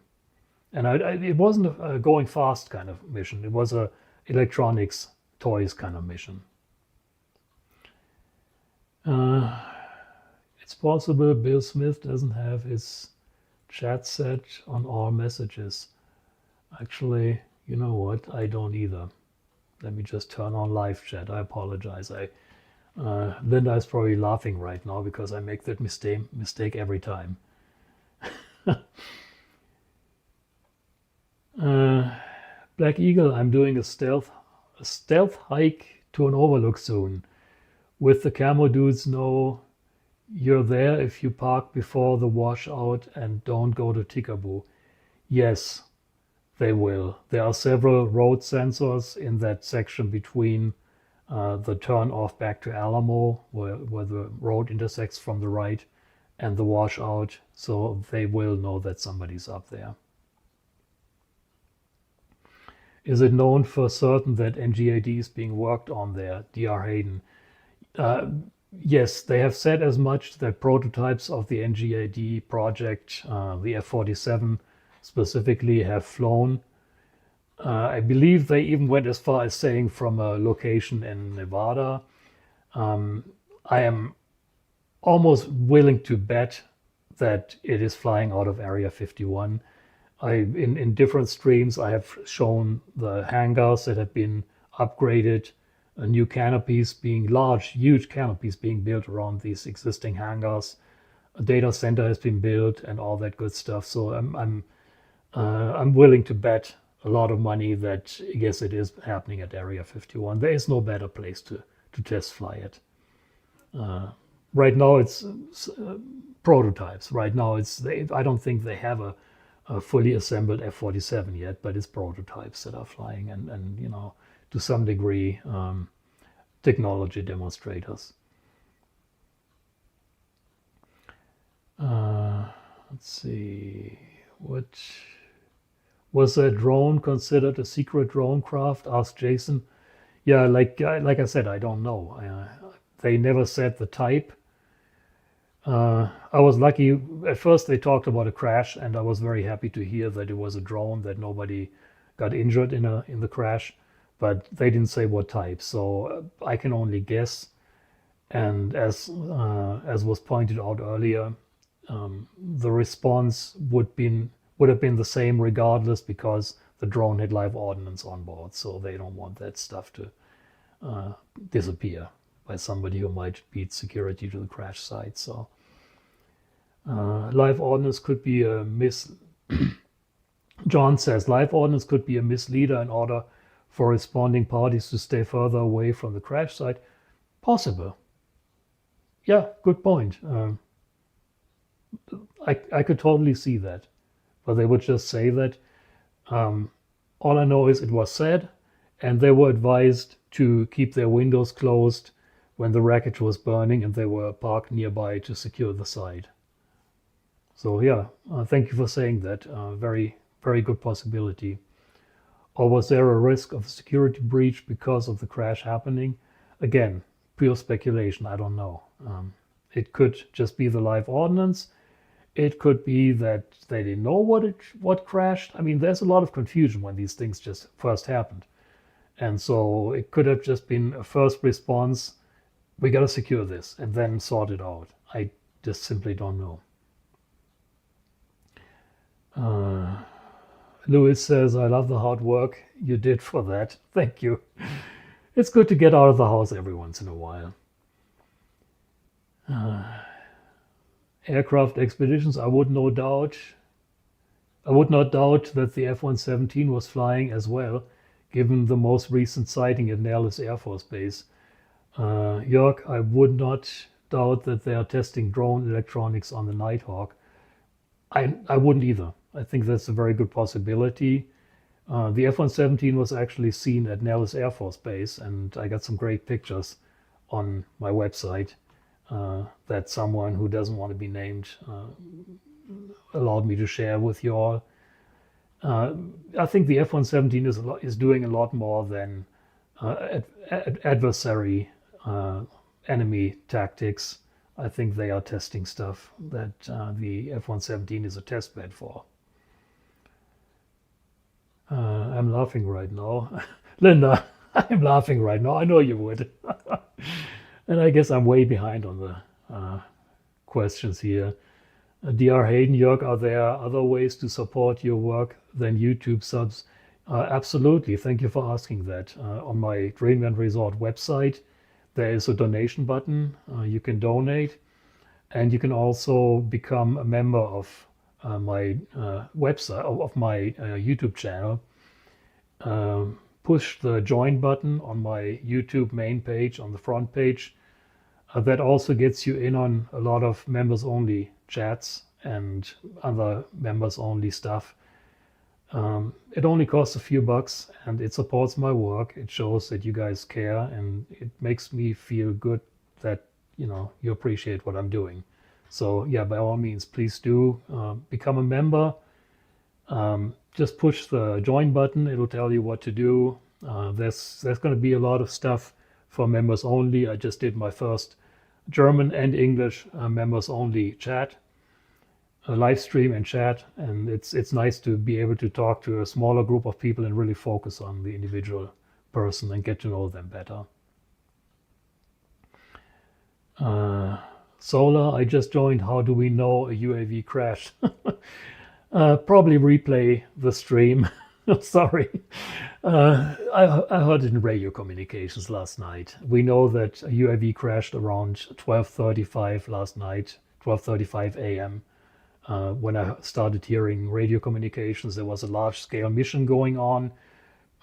And it wasn't a going fast kind of mission. It was a electronics toys kind of mission. It's possible Bill Smith doesn't have his chat set on all messages. Actually, you know what? I don't either. Let me just turn on live chat. I apologize. Linda is probably laughing right now because I make that mistake every time. Black Eagle, I'm doing a stealth hike to an overlook soon. With the camo dudes know you're there if you park before the washout and don't go to Tikaboo. Yes, they will. There are several road sensors in that section between the turn off back to Alamo, where the road intersects from the right, and the washout, so they will know that somebody's up there. Is it known for certain that NGAD is being worked on there? DR Hayden. Yes, they have said as much that prototypes of the NGAD project, the F-47 specifically, have flown. I believe they even went as far as saying from a location in Nevada. I am almost willing to bet that it is flying out of Area 51. In different streams, I have shown the hangars that have been upgraded, new canopies huge canopies being built around these existing hangars. A data center has been built and all that good stuff. So I'm willing to bet a lot of money that yes, it is happening at Area 51. There is no better place to test fly it. Right now it's prototypes. Right now I don't think they have a fully assembled F-47 yet, but it's prototypes that are flying and to some degree technology demonstrators. Let's see, what was that drone considered a secret drone craft? Asked Jason. Yeah, like I said, I don't know. They never said the type. I was lucky. At first, they talked about a crash, and I was very happy to hear that it was a drone, that nobody got injured in the crash, but they didn't say what type. So I can only guess. And as was pointed out earlier, the response would have been the same regardless, because the drone had live ordnance on board. So they don't want that stuff to disappear by somebody who might beat security to the crash site. So live ordnance could be a John says live ordnance could be a misleader in order for responding parties to stay further away from the crash site. Possible. Yeah, good point. I could totally see that, but they would just say that. All I know is it was said, and they were advised to keep their windows closed when the wreckage was burning, and they were parked nearby to secure the site. So yeah, thank you for saying that. Very, very good possibility. Or was there a risk of a security breach because of the crash happening? Again, pure speculation. I don't know. It could just be the live ordnance. It could be that they didn't know what crashed. I mean, there's a lot of confusion when these things just first happened. And so it could have just been a first response. We got to secure this and then sort it out. I just simply don't know. Louis says, I love the hard work you did for that. Thank you. It's good to get out of the house every once in a while. Aircraft expeditions, I would not doubt that the F-117 was flying as well, given the most recent sighting at Nellis Air Force Base. Jörg, I would not doubt that they are testing drone electronics on the Nighthawk. I wouldn't either. I think that's a very good possibility. The F-117 was actually seen at Nellis Air Force Base, and I got some great pictures on my website that someone who doesn't want to be named allowed me to share with you all. I think the F-117 is doing a lot more than adversary enemy tactics. I think they are testing stuff that the F-117 is a test bed for. I'm laughing right now. Linda, I'm laughing right now. I know you would. And I guess I'm way behind on the questions here. Dr. Hayden, Jörg, are there other ways to support your work than YouTube subs? Absolutely. Thank you for asking that. On my Dreamland Resort website, there is a donation button. You can donate, and you can also become a member of my website, of my YouTube channel. Push the join button on my YouTube main page on the front page. That also gets you in on a lot of members only chats and other members only stuff. It only costs a few bucks, and it supports my work. It shows that you guys care, and it makes me feel good that you appreciate what I'm doing. So yeah, by all means, please do become a member. Just push the join button. It'll tell you what to do. There's going to be a lot of stuff for members only. I just did my first German and English members only chat, a live stream and chat, and it's nice to be able to talk to a smaller group of people and really focus on the individual person and get to know them better. Solar, I just joined. How do we know a UAV crashed? Probably replay the stream. Sorry. I heard it in radio communications last night. We know that a UAV crashed around 12:35 last night, 12:35 a.m. When I started hearing radio communications, there was a large-scale mission going on,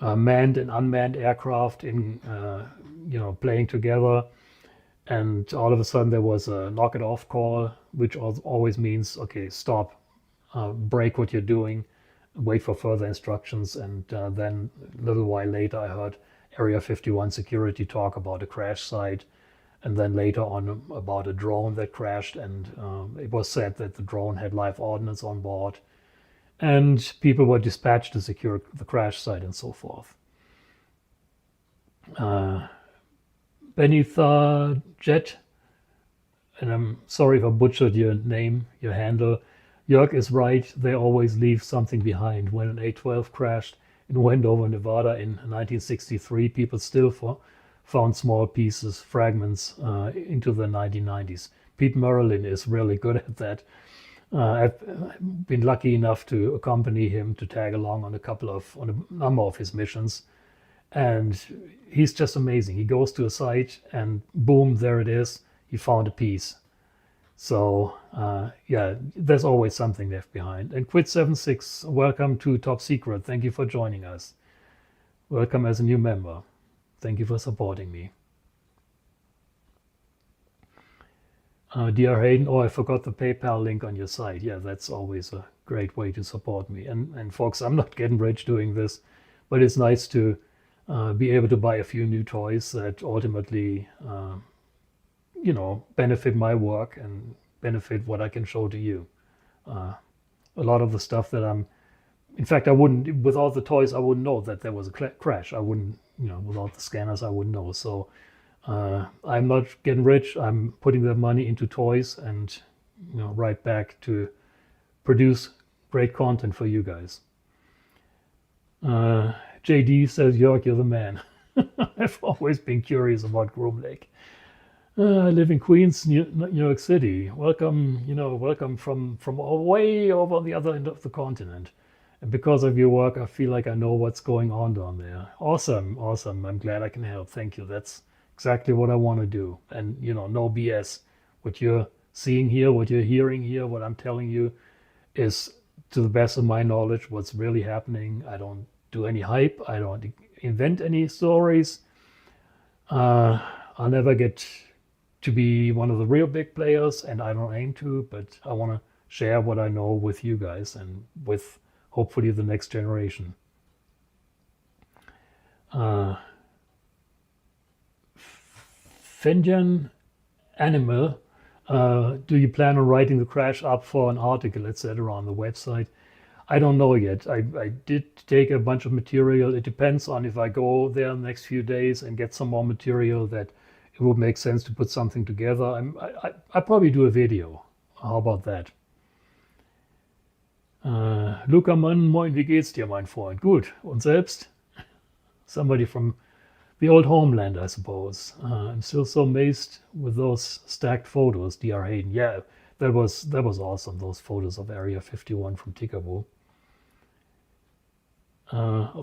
manned and unmanned aircraft playing together. And all of a sudden there was a knock it off call, which always means, okay, stop, break what you're doing, wait for further instructions. And then a little while later, I heard Area 51 security talk about a crash site. And then later on about a drone that crashed. And it was said that the drone had live ordnance on board. And people were dispatched to secure the crash site and so forth. Benitha Jet, and I'm sorry if I butchered your name, your handle. Jörg is right. They always leave something behind. When an A12 crashed in Wendover, Nevada in 1963, people still found small pieces, fragments into the 1990s. Pete Merlin is really good at that. I've been lucky enough to accompany him to tag along on on a number of his missions, and he's just amazing. He goes to a site and boom, there it is. He found a piece. So yeah, there's always something left behind. And Quit76, welcome to Top Secret. Thank you for joining us. Welcome as a new member. Thank you for supporting me. Dear Hayden, oh, I forgot the PayPal link on your site. Yeah, that's always a great way to support me. And folks, I'm not getting rich doing this, but it's nice to be able to buy a few new toys that ultimately, benefit my work and benefit what I can show to you. A lot of the stuff that in fact, I wouldn't, without the toys, I wouldn't know that there was a crash. I wouldn't, without the scanners, I wouldn't know. So I'm not getting rich. I'm putting that money into toys and, right back to produce great content for you guys. JD says, Jörg, you're the man. I've always been curious about Groom Lake. I live in Queens, New York City. Welcome, welcome from way over on the other end of the continent. And because of your work, I feel like I know what's going on down there. Awesome, awesome. I'm glad I can help. Thank you. That's exactly what I want to do. And, no BS. What you're seeing here, what you're hearing here, what I'm telling you is, to the best of my knowledge, what's really happening. I don't do any hype. I don't invent any stories. I'll never get to be one of the real big players, and I don't aim to, but I want to share what I know with you guys and with hopefully the next generation. Fenjan Animal, do you plan on writing the crash up for an article, etc. on the website? I don't know yet. I did take a bunch of material. It depends on if I go there the next few days and get some more material that it would make sense to put something together. I probably do a video. How about that? Luca Mann, moin, wie geht's dir, mein Freund? Gut. Und selbst? Somebody from the old homeland, I suppose. I'm still so amazed with those stacked photos, Dr. Hayden. Yeah, that was awesome, those photos of Area 51 from Tikaboo.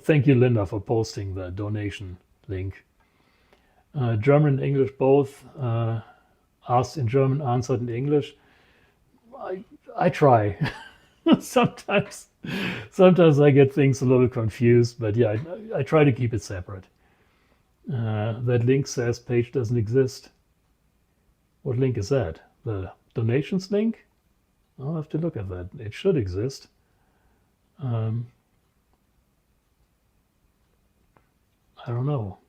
Thank you, Linda, for posting the donation link. German and English both. Asked in German, answered in English. I try. Sometimes I get things a little confused, but yeah, I try to keep it separate. That link says page doesn't exist. What link is that? The donations link? I'll have to look at that. It should exist. I don't know.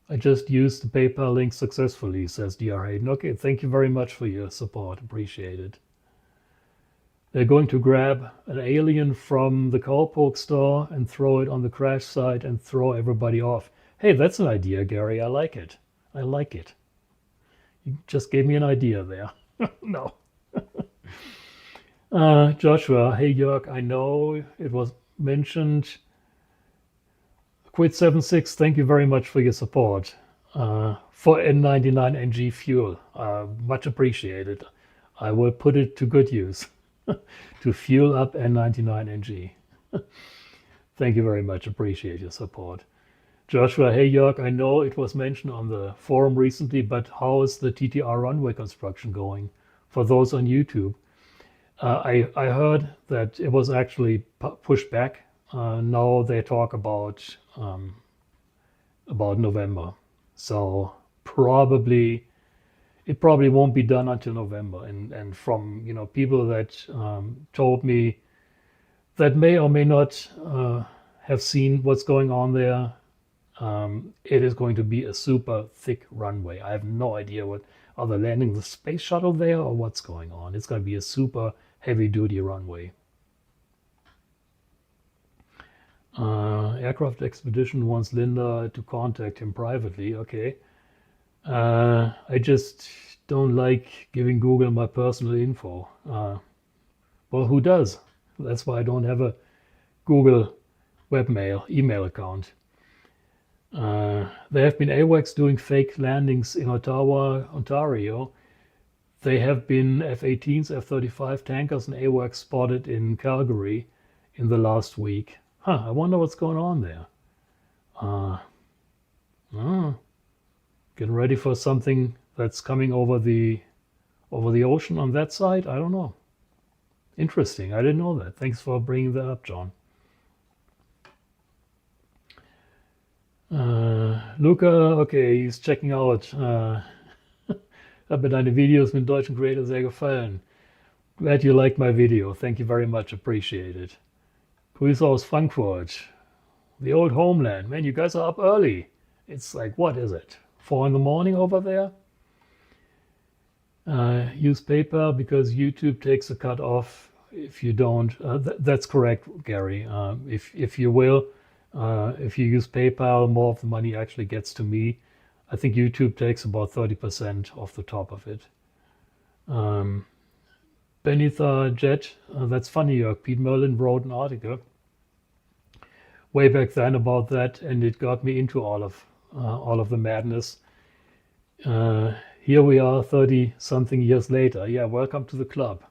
I just used the PayPal link successfully, says Dr. Hayden. Okay, thank you very much for your support. Appreciate it. They're going to grab an alien from the Cowpoke store and throw it on the crash site and throw everybody off. Hey, that's an idea, Gary. I like it. I like it. You just gave me an idea there. No. Joshua, hey, Jörg, I know it was mentioned. Quit76, thank you very much for your support for N99NG fuel. Much appreciated. I will put it to good use to fuel up N99NG. Thank you very much. Appreciate your support. Joshua, hey Jörg, I know it was mentioned on the forum recently, but how is the TTR runway construction going for those on YouTube? I heard that it was actually pushed back. Now they talk about November. So it probably won't be done until November. And from people that told me that may or may not have seen what's going on there, it is going to be a super thick runway. I have no idea what, are they landing the space shuttle there or what's going on? It's going to be a super heavy duty runway. Aircraft Expedition wants Linda to contact him privately. Okay. I just don't like giving Google my personal info. Well, who does? That's why I don't have a Google webmail email account. There have been AWACS doing fake landings in Ottawa, Ontario. They have been F-18s, F-35 tankers, and AWACS spotted in Calgary in the last week. I wonder what's going on there. Getting ready for something that's coming over the ocean on that side? I don't know. Interesting. I didn't know that. Thanks for bringing that up, John. Luca, okay, he's checking out. Hat mir deine Videos mit deutschen Creator sehr gefallen. Glad you liked my video. Thank you very much. Appreciate it. Grüße aus Frankfurt. The old homeland. Man, you guys are up early. It's like, what is it? 4 in the morning over there? Use PayPal because YouTube takes a cut off if you don't. That's correct, Gary. If you will, if you use PayPal, more of the money actually gets to me. I think YouTube takes about 30% off the top of it. Benitha Jet, that's funny, Jörg. Pete Merlin wrote an article way back then about that, and it got me into all of the madness. Here we are 30-something years later. Yeah, welcome to the club.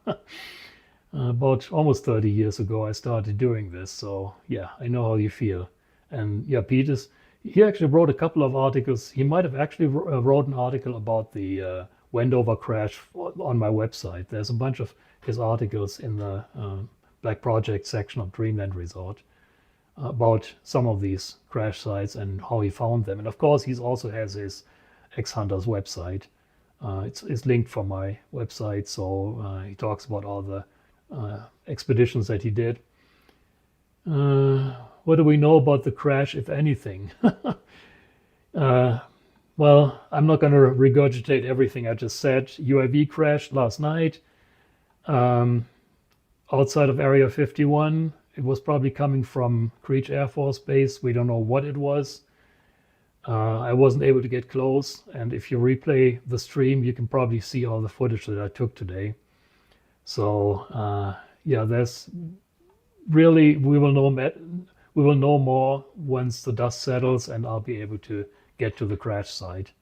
About almost 30 years ago, I started doing this. So yeah, I know how you feel. And yeah, he actually wrote a couple of articles. He might have actually wrote an article about the Wendover crash on my website. There's a bunch of his articles in the Black Project section of Dreamland Resort about some of these crash sites and how he found them. And of course, he also has his X-Hunters website. It's linked from my website, so he talks about all the expeditions that he did. What do we know about the crash, if anything? Well, I'm not going to regurgitate everything I just said. UAV crashed last night outside of Area 51. It was probably coming from Creech Air Force Base. We don't know what it was. I wasn't able to get close, and if you replay the stream, you can probably see all the footage that I took today. So yeah, there's really we will know more once the dust settles, and I'll be able to get to the crash site.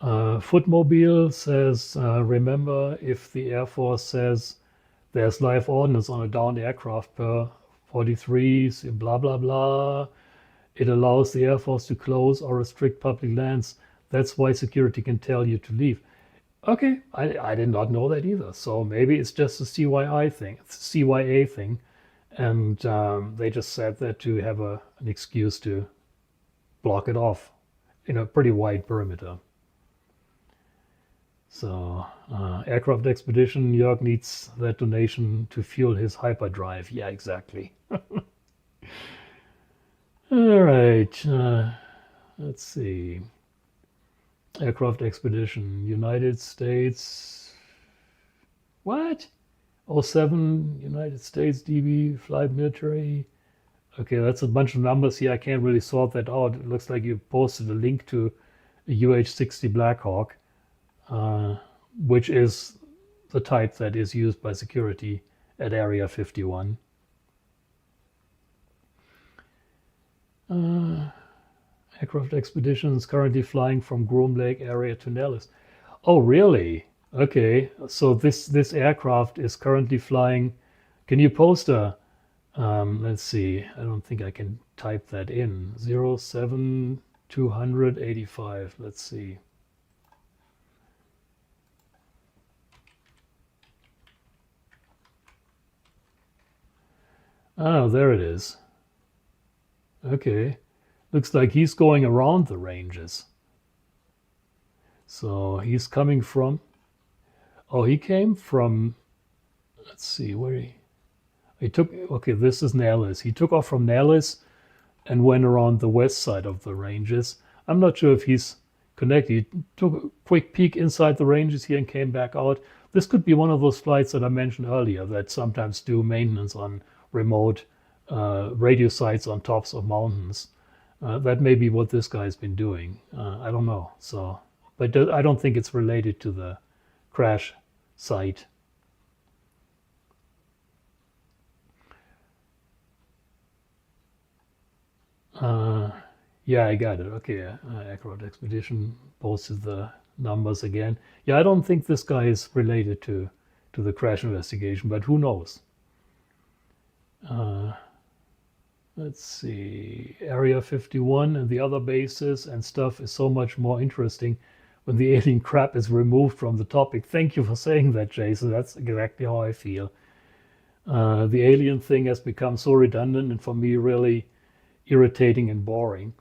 Footmobile says, remember, if the Air Force says there's live ordnance on a downed aircraft per 43s, blah blah blah, it allows the Air Force to close or restrict public lands. That's why security can tell you to leave. Okay, I did not know that either. So maybe it's just a CYA thing, and they just said that to have an excuse to block it off in a pretty wide perimeter. So aircraft expedition, Jörg needs that donation to fuel his hyperdrive. Yeah, exactly. All right, let's see. Aircraft expedition, United States. What? 07, United States DB, flight military. Okay, that's a bunch of numbers here. I can't really sort that out. It looks like you posted a link to a UH-60 Blackhawk, which is the type that is used by security at Area 51. Aircraft expeditions currently flying from Groom Lake area to Nellis. Oh, really? Okay, so this aircraft is currently flying. Can you post a, let's see, I don't think I can type that in. 07285, let's see. Oh, there it is. Okay. Looks like he's going around the ranges. So he's coming from, oh, he came from, let's see, where he took, okay, this is Nellis. He took off from Nellis and went around the west side of the ranges. I'm not sure if he's connected. He took a quick peek inside the ranges here and came back out. This could be one of those flights that I mentioned earlier that sometimes do maintenance on remote radio sites on tops of mountains. That may be what this guy's been doing. I don't know. So, but I don't think it's related to the crash site. Yeah, I got it. Okay, Accurate Expedition posted the numbers again. Yeah, I don't think this guy is related to the crash investigation, but who knows? Uh, let's see. Area 51 and the other bases and stuff is so much more interesting when the alien crap is removed from the topic. Thank you for saying that, Jason. That's exactly how I feel. The alien thing has become so redundant and for me really irritating and boring.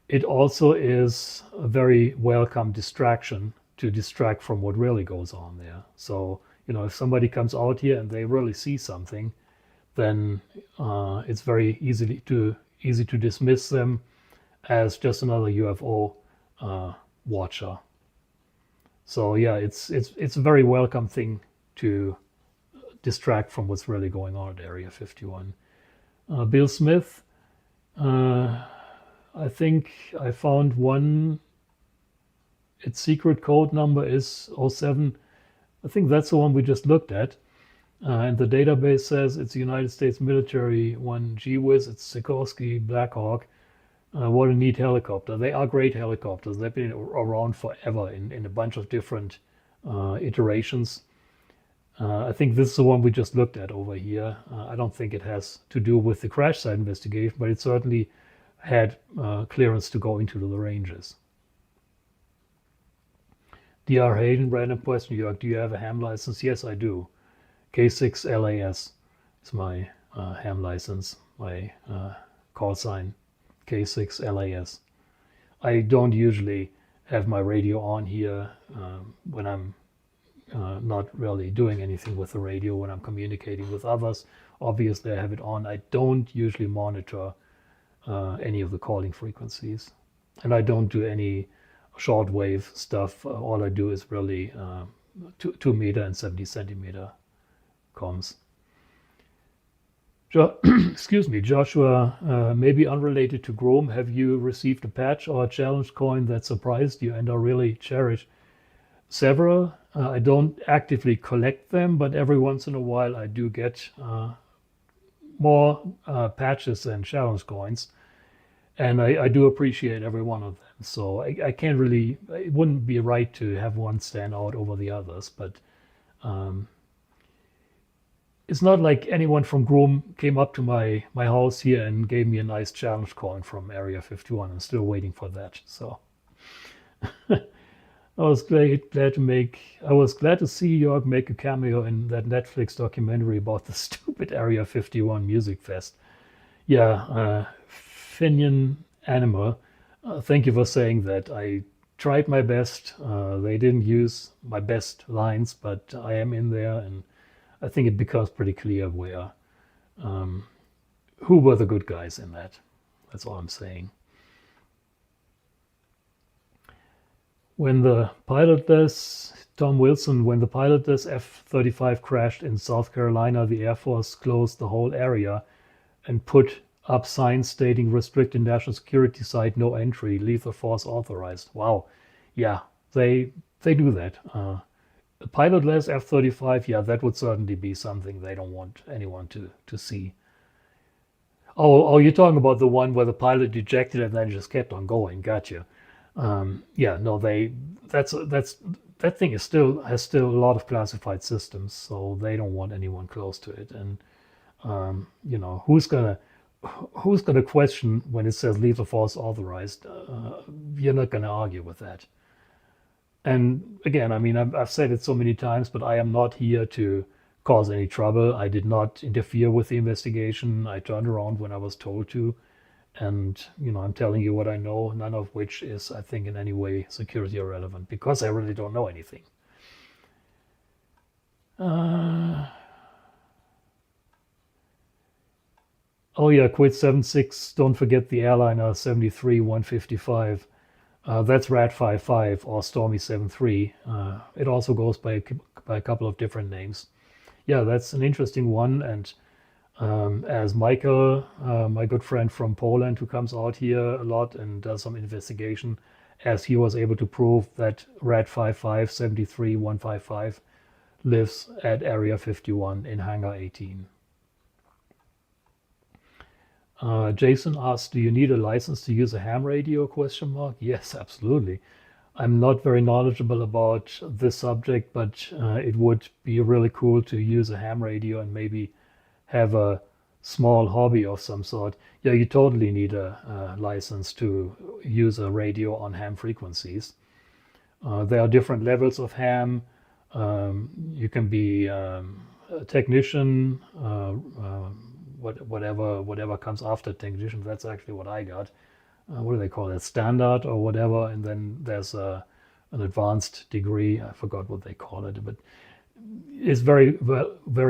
It also is a very welcome distraction to distract from what really goes on there. So, if somebody comes out here and they really see something, then it's very easy to dismiss them as just another UFO watcher. So yeah, it's a very welcome thing to distract from what's really going on at Area 51. Bill Smith, I think I found one. Its secret code number is 07. I think that's the one we just looked at. And the database says it's the United States military one. Gee whiz, it's Sikorsky Blackhawk. What a neat helicopter. They are great helicopters. They've been around forever in a bunch of different iterations. I think this is the one we just looked at over here. I don't think it has to do with the crash site investigation, but it certainly had clearance to go into the ranges. DR Hayden, random West New York, do you have a ham license? Yes, I do. K6LAS is my ham license, my call sign, K6LAS. I don't usually have my radio on here when I'm not really doing anything with the radio, when I'm communicating with others. Obviously, I have it on. I don't usually monitor any of the calling frequencies. And I don't do any shortwave stuff. All I do is really 2 meter and 70 centimeter comms. Excuse me, Joshua, maybe unrelated to Chrome, have you received a patch or a challenge coin that surprised you and are really cherished? Several. I don't actively collect them, but every once in a while I do get more patches and challenge coins, and I do appreciate every one of them. So I can't really, it wouldn't be right to have one stand out over the others, but it's not like anyone from Groom came up to my house here and gave me a nice challenge coin from Area 51. I'm still waiting for that. So I was glad to see Jörg make a cameo in that Netflix documentary about the stupid Area 51 music fest. Yeah, Finian Animal, thank you for saying that. I tried my best. They didn't use my best lines, but I am in there, and I think it becomes pretty clear where who were the good guys in that. That's all I'm saying. When the pilotless F-35 crashed in South Carolina, the Air Force closed the whole area and put up signs stating restricted national security site, no entry, lethal force authorized. Wow. Yeah, they do that. A pilotless F-35, yeah, that would certainly be something they don't want anyone to see. Oh, you're talking about the one where the pilot ejected and then just kept on going. Gotcha. Yeah, no, that thing has still a lot of classified systems, so they don't want anyone close to it. And who's gonna question when it says lethal force authorized? You're not gonna argue with that. And again, I mean, I've said it so many times, but I am not here to cause any trouble. I did not interfere with the investigation. I turned around when I was told to. And, I'm telling you what I know, none of which is, I think, in any way security irrelevant, because I really don't know anything. Oh yeah, Quid 76, don't forget the airliner 73-155. That's Rat 55 or Stormy 73. It also goes by a couple of different names. Yeah, that's an interesting one. And as Michael, my good friend from Poland, who comes out here a lot and does some investigation, as he was able to prove that Rat 55 73155 lives at Area 51 in Hangar 18. Jason asked, do you need a license to use a ham radio? Question mark. Yes, absolutely. I'm not very knowledgeable about this subject, but it would be really cool to use a ham radio and maybe have a small hobby of some sort. Yeah, you totally need a license to use a radio on ham frequencies. There are different levels of ham. You can be a technician, whatever comes after technician. That's actually what I got. What do they call it? Standard or whatever. And then there's an advanced degree. I forgot what they call it, but it's very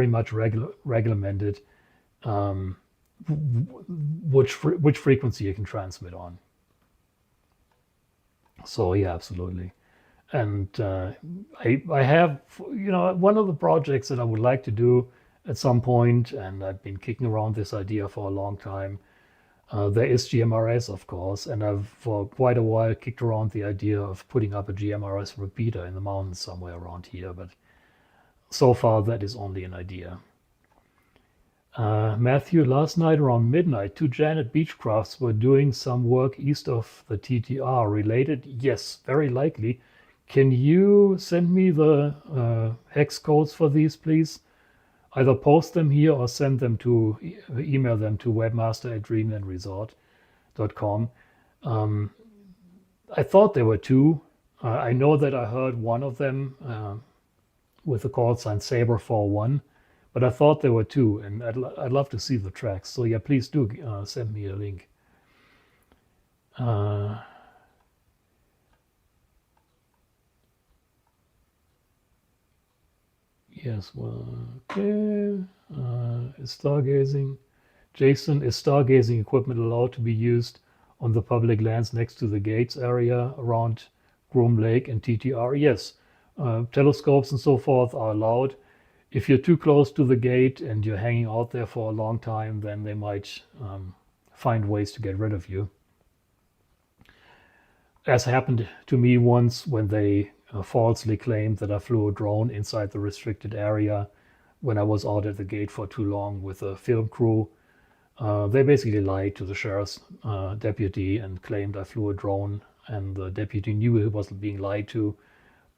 much regulated. Which frequency you can transmit on. So yeah, absolutely. And I have, one of the projects that I would like to do at some point, and I've been kicking around this idea for a long time. There is GMRS, of course, and I've for quite a while kicked around the idea of putting up a GMRS repeater in the mountains somewhere around here, but so far that is only an idea. Matthew, last night around midnight, 2 Janet Beechcrafts were doing some work east of the TTR. Related? Yes, very likely. Can you send me the hex codes for these, please? Either post them here or send them to, email them to webmaster@dreamlandresort.com. I thought there were 2. I know that I heard one of them with the call sign Saber41. But I thought there were 2, and I'd love to see the tracks. So yeah, please do send me a link. Yes, well, okay. Stargazing. Jason, is stargazing equipment allowed to be used on the public lands next to the gates area around Groom Lake and TTR? Yes. Telescopes and so forth are allowed. If you're too close to the gate and you're hanging out there for a long time, then they might find ways to get rid of you. As happened to me once when they falsely claimed that I flew a drone inside the restricted area when I was out at the gate for too long with a film crew. They basically lied to the sheriff's deputy and claimed I flew a drone, and the deputy knew he was being lied to,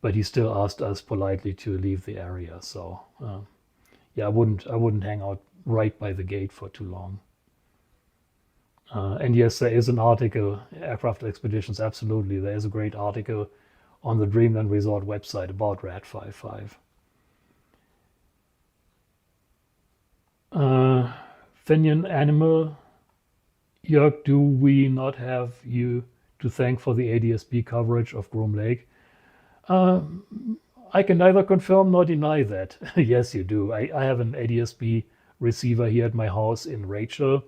but he still asked us politely to leave the area. So yeah, I wouldn't hang out right by the gate for too long. And yes, there is an article, Aircraft Expeditions, absolutely. There is a great article on the Dreamland Resort website about Rat 55. Fenian Animal, Jörg, do we not have you to thank for the ADSB coverage of Groom Lake? I can neither confirm nor deny that. Yes, you do. I have an ADSB receiver here at my house in Rachel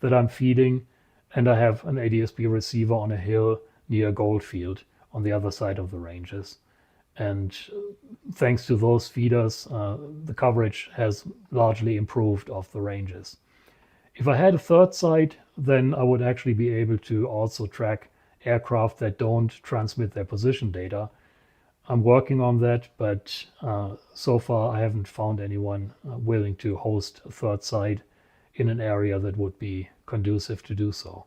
that I'm feeding, and I have an ADSB receiver on a hill near Goldfield on the other side of the ranges. And thanks to those feeders, the coverage has largely improved off the ranges. If I had a third site, then I would actually be able to also track aircraft that don't transmit their position data. I'm working on that, but so far I haven't found anyone willing to host a third site in an area that would be conducive to do so.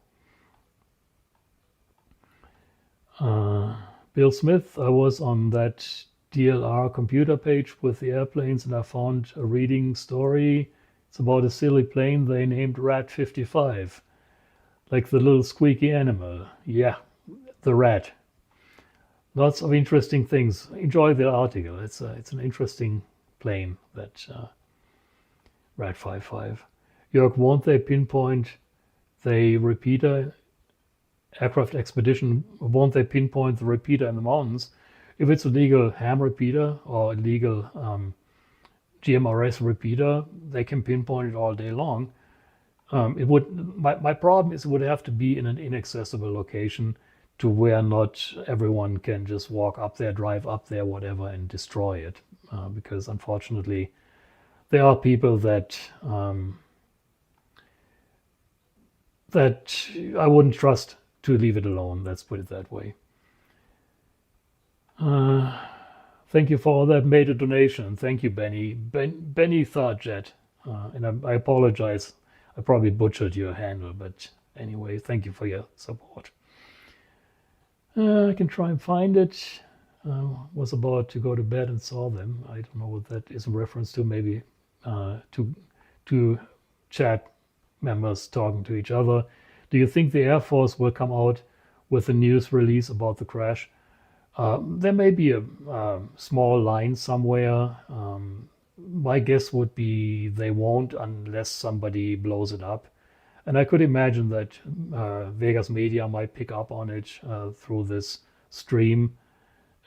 Bill Smith, I was on that DLR computer page with the airplanes and I found a reading story. It's about a silly plane they named Rat 55, like the little squeaky animal. Yeah, the rat. Lots of interesting things. Enjoy the article. It's an interesting plane, that Rat 55. Jörg, won't they pinpoint the repeater? Aircraft Expedition, won't they pinpoint the repeater in the mountains? If it's a legal ham repeater or a legal GMRS repeater, they can pinpoint it all day long. It would. My problem is it would have to be in an inaccessible location to where not everyone can just walk up there, drive up there, whatever, and destroy it. Because unfortunately, there are people that I wouldn't trust to leave it alone. Let's put it that way. Uh, Thank you for all that made a donation. Thank you, Benny. Benny Tharjet. And I apologize. I probably butchered your handle, but anyway, thank you for your support. I can try and find it. Was about to go to bed and saw them. I don't know what that is in reference to. Maybe to chat members talking to each other. Do you think the Air Force will come out with a news release about the crash? There may be a small line somewhere. My guess would be they won't unless somebody blows it up. And I could imagine that Vegas media might pick up on it through this stream.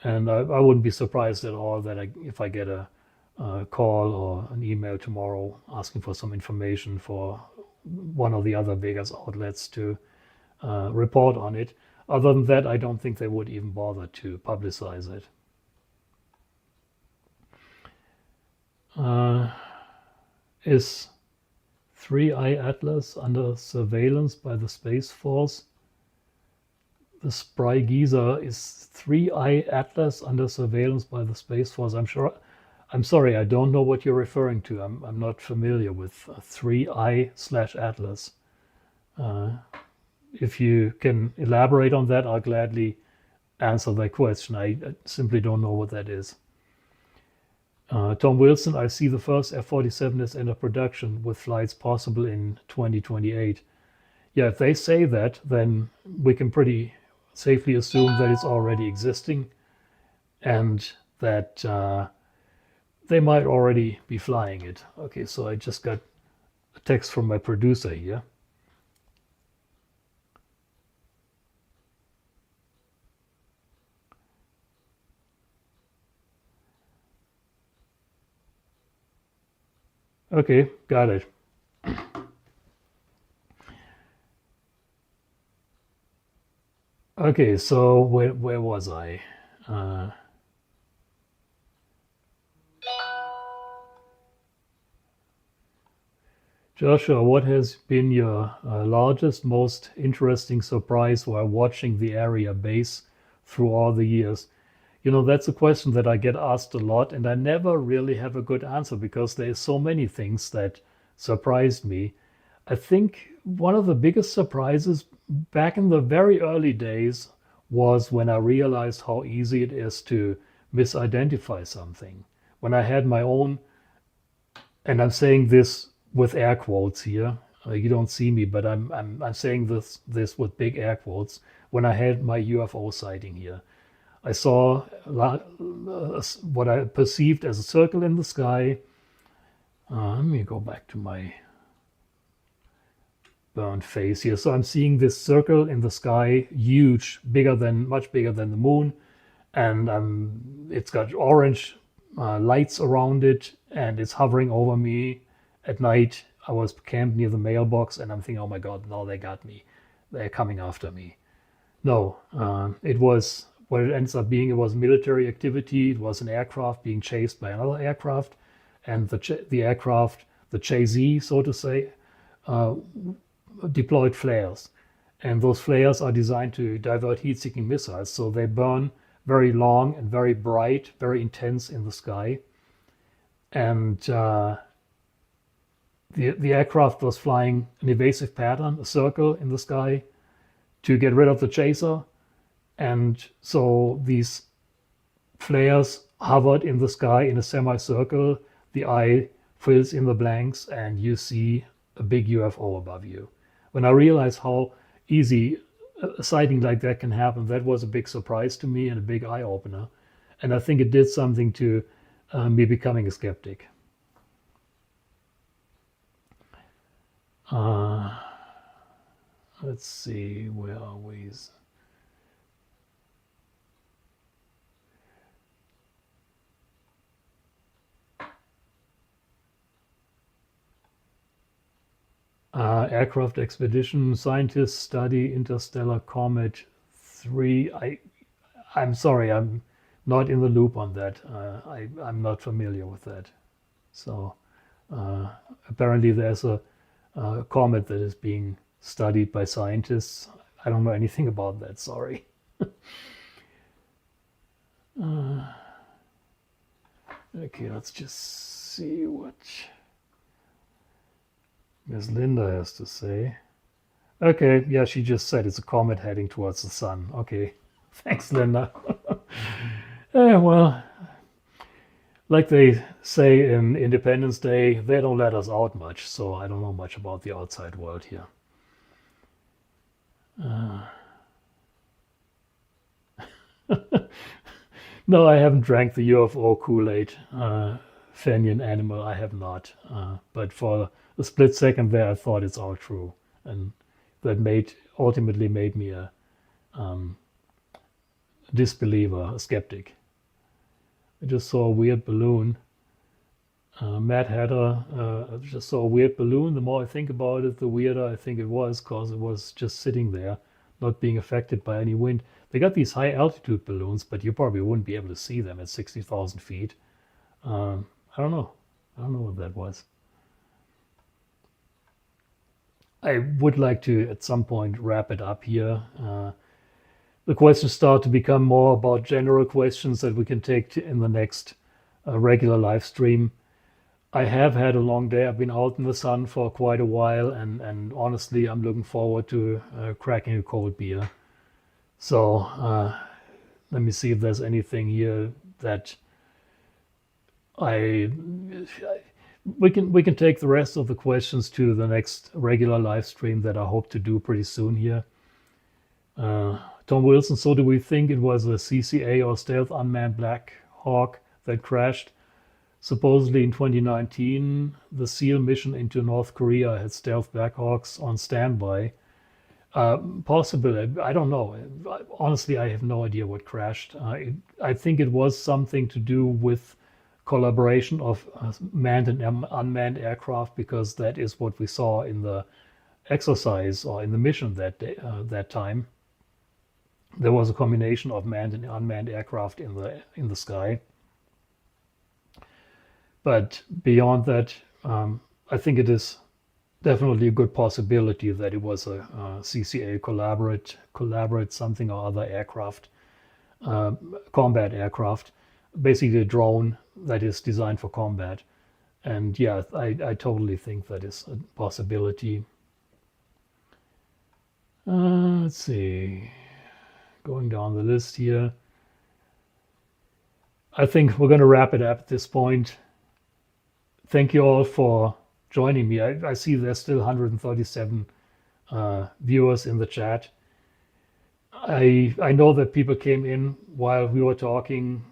And I wouldn't be surprised at all that if I get a call or an email tomorrow asking for some information for one of the other Vegas outlets to report on it. Other than that, I don't think they would even bother to publicize it. Is 3i Atlas under surveillance by the Space Force? The Spry Geezer, is 3i Atlas under surveillance by the Space Force? I'm sorry, I don't know what you're referring to. I'm not familiar with 3i/Atlas. If you can elaborate on that, I'll gladly answer that question. I simply don't know what that is. Tom Wilson, I see the first F-47 is under production with flights possible in 2028. Yeah, if they say that, then we can pretty safely assume that it's already existing and that they might already be flying it. Okay, so I just got a text from my producer here. Okay, got it. Okay, so where was I? Joshua, what has been your largest, most interesting surprise while watching the area base through all the years? You know, that's a question that I get asked a lot, and I never really have a good answer because there's so many things that surprised me. I think one of the biggest surprises back in the very early days was when I realized how easy it is to misidentify something. When I had my own, and I'm saying this with air quotes here. You don't see me, but I'm saying this with big air quotes. When I had my UFO sighting here, I saw what I perceived as a circle in the sky. Let me go back to my burnt face here. So I'm seeing this circle in the sky, huge, much bigger than the moon, and it's got orange lights around it, and it's hovering over me. At night, I was camped near the mailbox, and I'm thinking, oh my God, now they got me. They're coming after me. No, it was what it ends up being. It was military activity. It was an aircraft being chased by another aircraft, and the aircraft, the chasee, so to say, deployed flares. And those flares are designed to divert heat-seeking missiles, so they burn very long and very bright, very intense in the sky. And the aircraft was flying an evasive pattern, a circle in the sky, to get rid of the chaser. And so these flares hovered in the sky in a semicircle. The eye fills in the blanks, and you see a big UFO above you. When I realized how easy a sighting like that can happen, that was a big surprise to me and a big eye opener. And I think it did something to me becoming a skeptic. Let's see, where are we? Aircraft expedition scientists study interstellar comet 3. I'm sorry, I'm not in the loop on that. I'm not familiar with that. So apparently there's a comet that is being studied by scientists. I don't know anything about that, sorry. Okay, let's just see what Miss Linda has to say. Okay, yeah, she just said it's a comet heading towards the sun. Okay, thanks, Linda. Well, like they say in Independence Day, they don't let us out much, so I don't know much about the outside world here. No, I haven't drank the UFO Kool-Aid, Fenian animal. I have not. But for a split second there, I thought it's all true, and that ultimately made me a disbeliever, a skeptic. I just saw a weird balloon. Mad Hatter, I just saw a weird balloon. The more I think about it, the weirder I think it was, because it was just sitting there, not being affected by any wind. They got these high altitude balloons, but you probably wouldn't be able to see them at 60,000 feet. I don't know. I don't know what that was. I would like to, at some point, wrap it up here. The questions start to become more about general questions that we can take in the next regular live stream. I have had a long day. I've been out in the sun for quite a while, and honestly, I'm looking forward to cracking a cold beer. So let me see if there's anything here that we can take the rest of the questions to the next regular live stream that I hope to do pretty soon here. Tom Wilson, so do we think it was a CCA or stealth unmanned Black Hawk that crashed? Supposedly in 2019, the SEAL mission into North Korea had stealth Black Hawks on standby. Possibly, I don't know. Honestly, I have no idea what crashed. I think it was something to do with collaboration of manned and unmanned aircraft, because that is what we saw in the exercise or in the mission that day, that time. There was a combination of manned and unmanned aircraft in the sky. But beyond that, I think it is definitely a good possibility that it was a CCA collaborate something or other aircraft, combat aircraft, basically a drone that is designed for combat. And yeah, I totally think that is a possibility. Let's see, going down the list here. I think we're going to wrap it up at this point. Thank you all for joining me. I see there's still 137 viewers in the chat. I know that people came in while we were talking.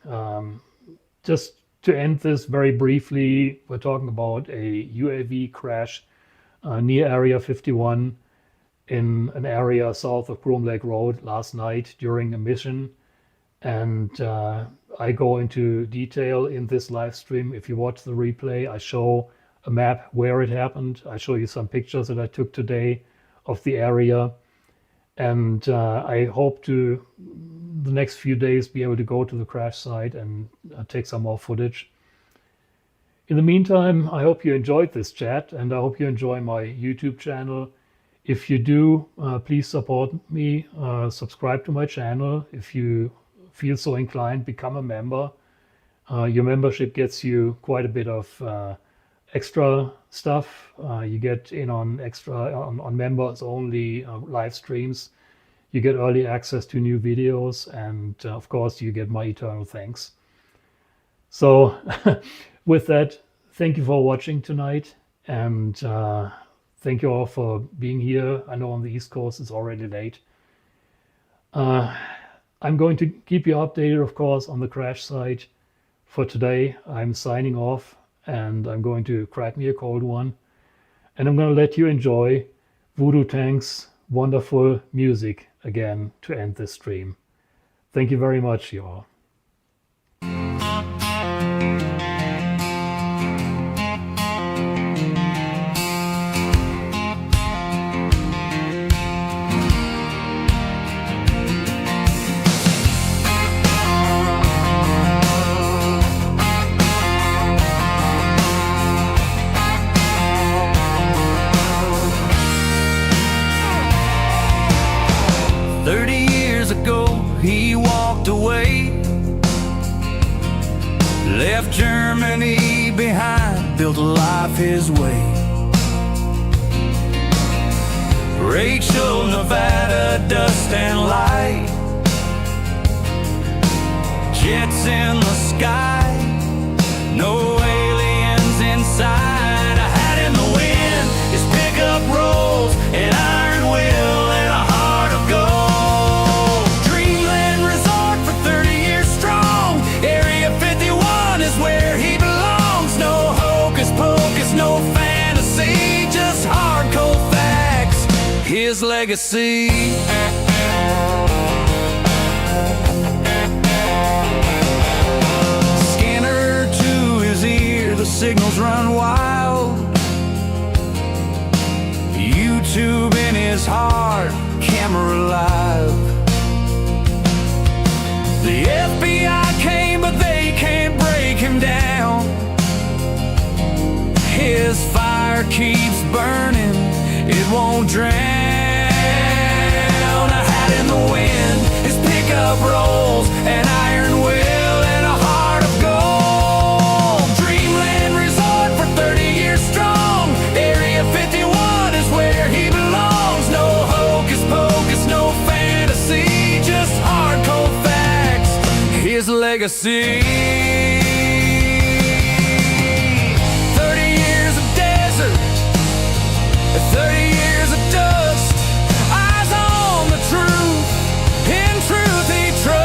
Just to end this very briefly, we're talking about a UAV crash near Area 51 in an area south of Groom Lake Road last night during a mission. And I go into detail in this live stream. If you watch the replay, I show a map where it happened. I show you some pictures that I took today of the area. And I hope to, the next few days, be able to go to the crash site and take some more footage. In the meantime, I hope you enjoyed this chat, and I hope you enjoy my YouTube channel. If you do, please support me, subscribe to my channel. If you feel so inclined, become a member. Your membership gets you quite a bit of extra stuff. You get in on on members only live streams. You get early access to new videos, and of course you get my eternal thanks. So with that, thank you for watching tonight, and thank you all for being here. I know on the East Coast it's already late. I'm going to keep you updated, of course, on the crash site. For today, I'm signing off, and I'm going to crack me a cold one. And I'm going to let you enjoy Voodoo Tank's wonderful music again to end this stream. Thank you very much, y'all. 30 years ago, he walked away left Germany behind, built a life his way. Rachel, Nevada, dust and light, jets in the sky, no aliens inside. A hat in the wind, his pickup rolls, an iron will and a heart of gold. Dreamland resort for 30 years strong, Area 51 is where he belongs. No hocus pocus, no fantasy, just hard cold facts, his legacy. Scanner to his ear, the signals run wild. YouTube in his heart, camera live. The FBI came, but they can't break him down. His fire keeps burning, it won't drown. A hat in the wind, his pickup rolls, an iron will and a heart of gold. Dreamland resort for 30 years strong, Area 51 is where he belongs. No hocus pocus, no fantasy, just hard cold facts, his legacy. 30 years of desert, 30 years of dust, eyes on the truth, in truth he trusts.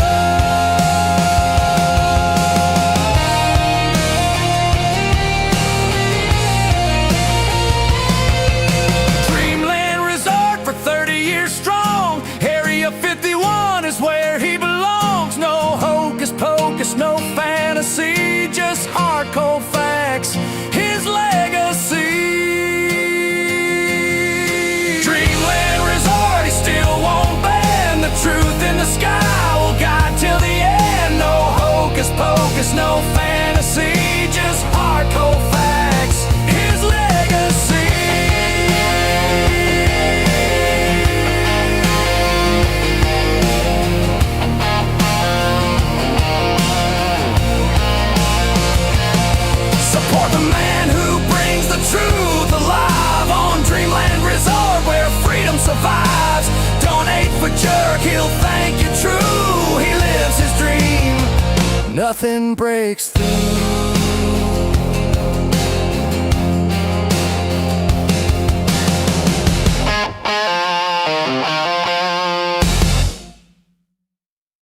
Dreamland resort for 30 years strong, Area 51 is where he belongs. No hocus pocus, no fantasy, just hard cold facts, his legacy. Dreamland resort, he still won't bend. The truth in the sky will guide till the end. No hocus pocus, no fantasy, just hard cold facts, his legacy. Support the man who brings the truth alive on Dreamland Resort, where freedom survives. Donate for Jerk, he'll thank you true. He lives his dream, nothing breaks through.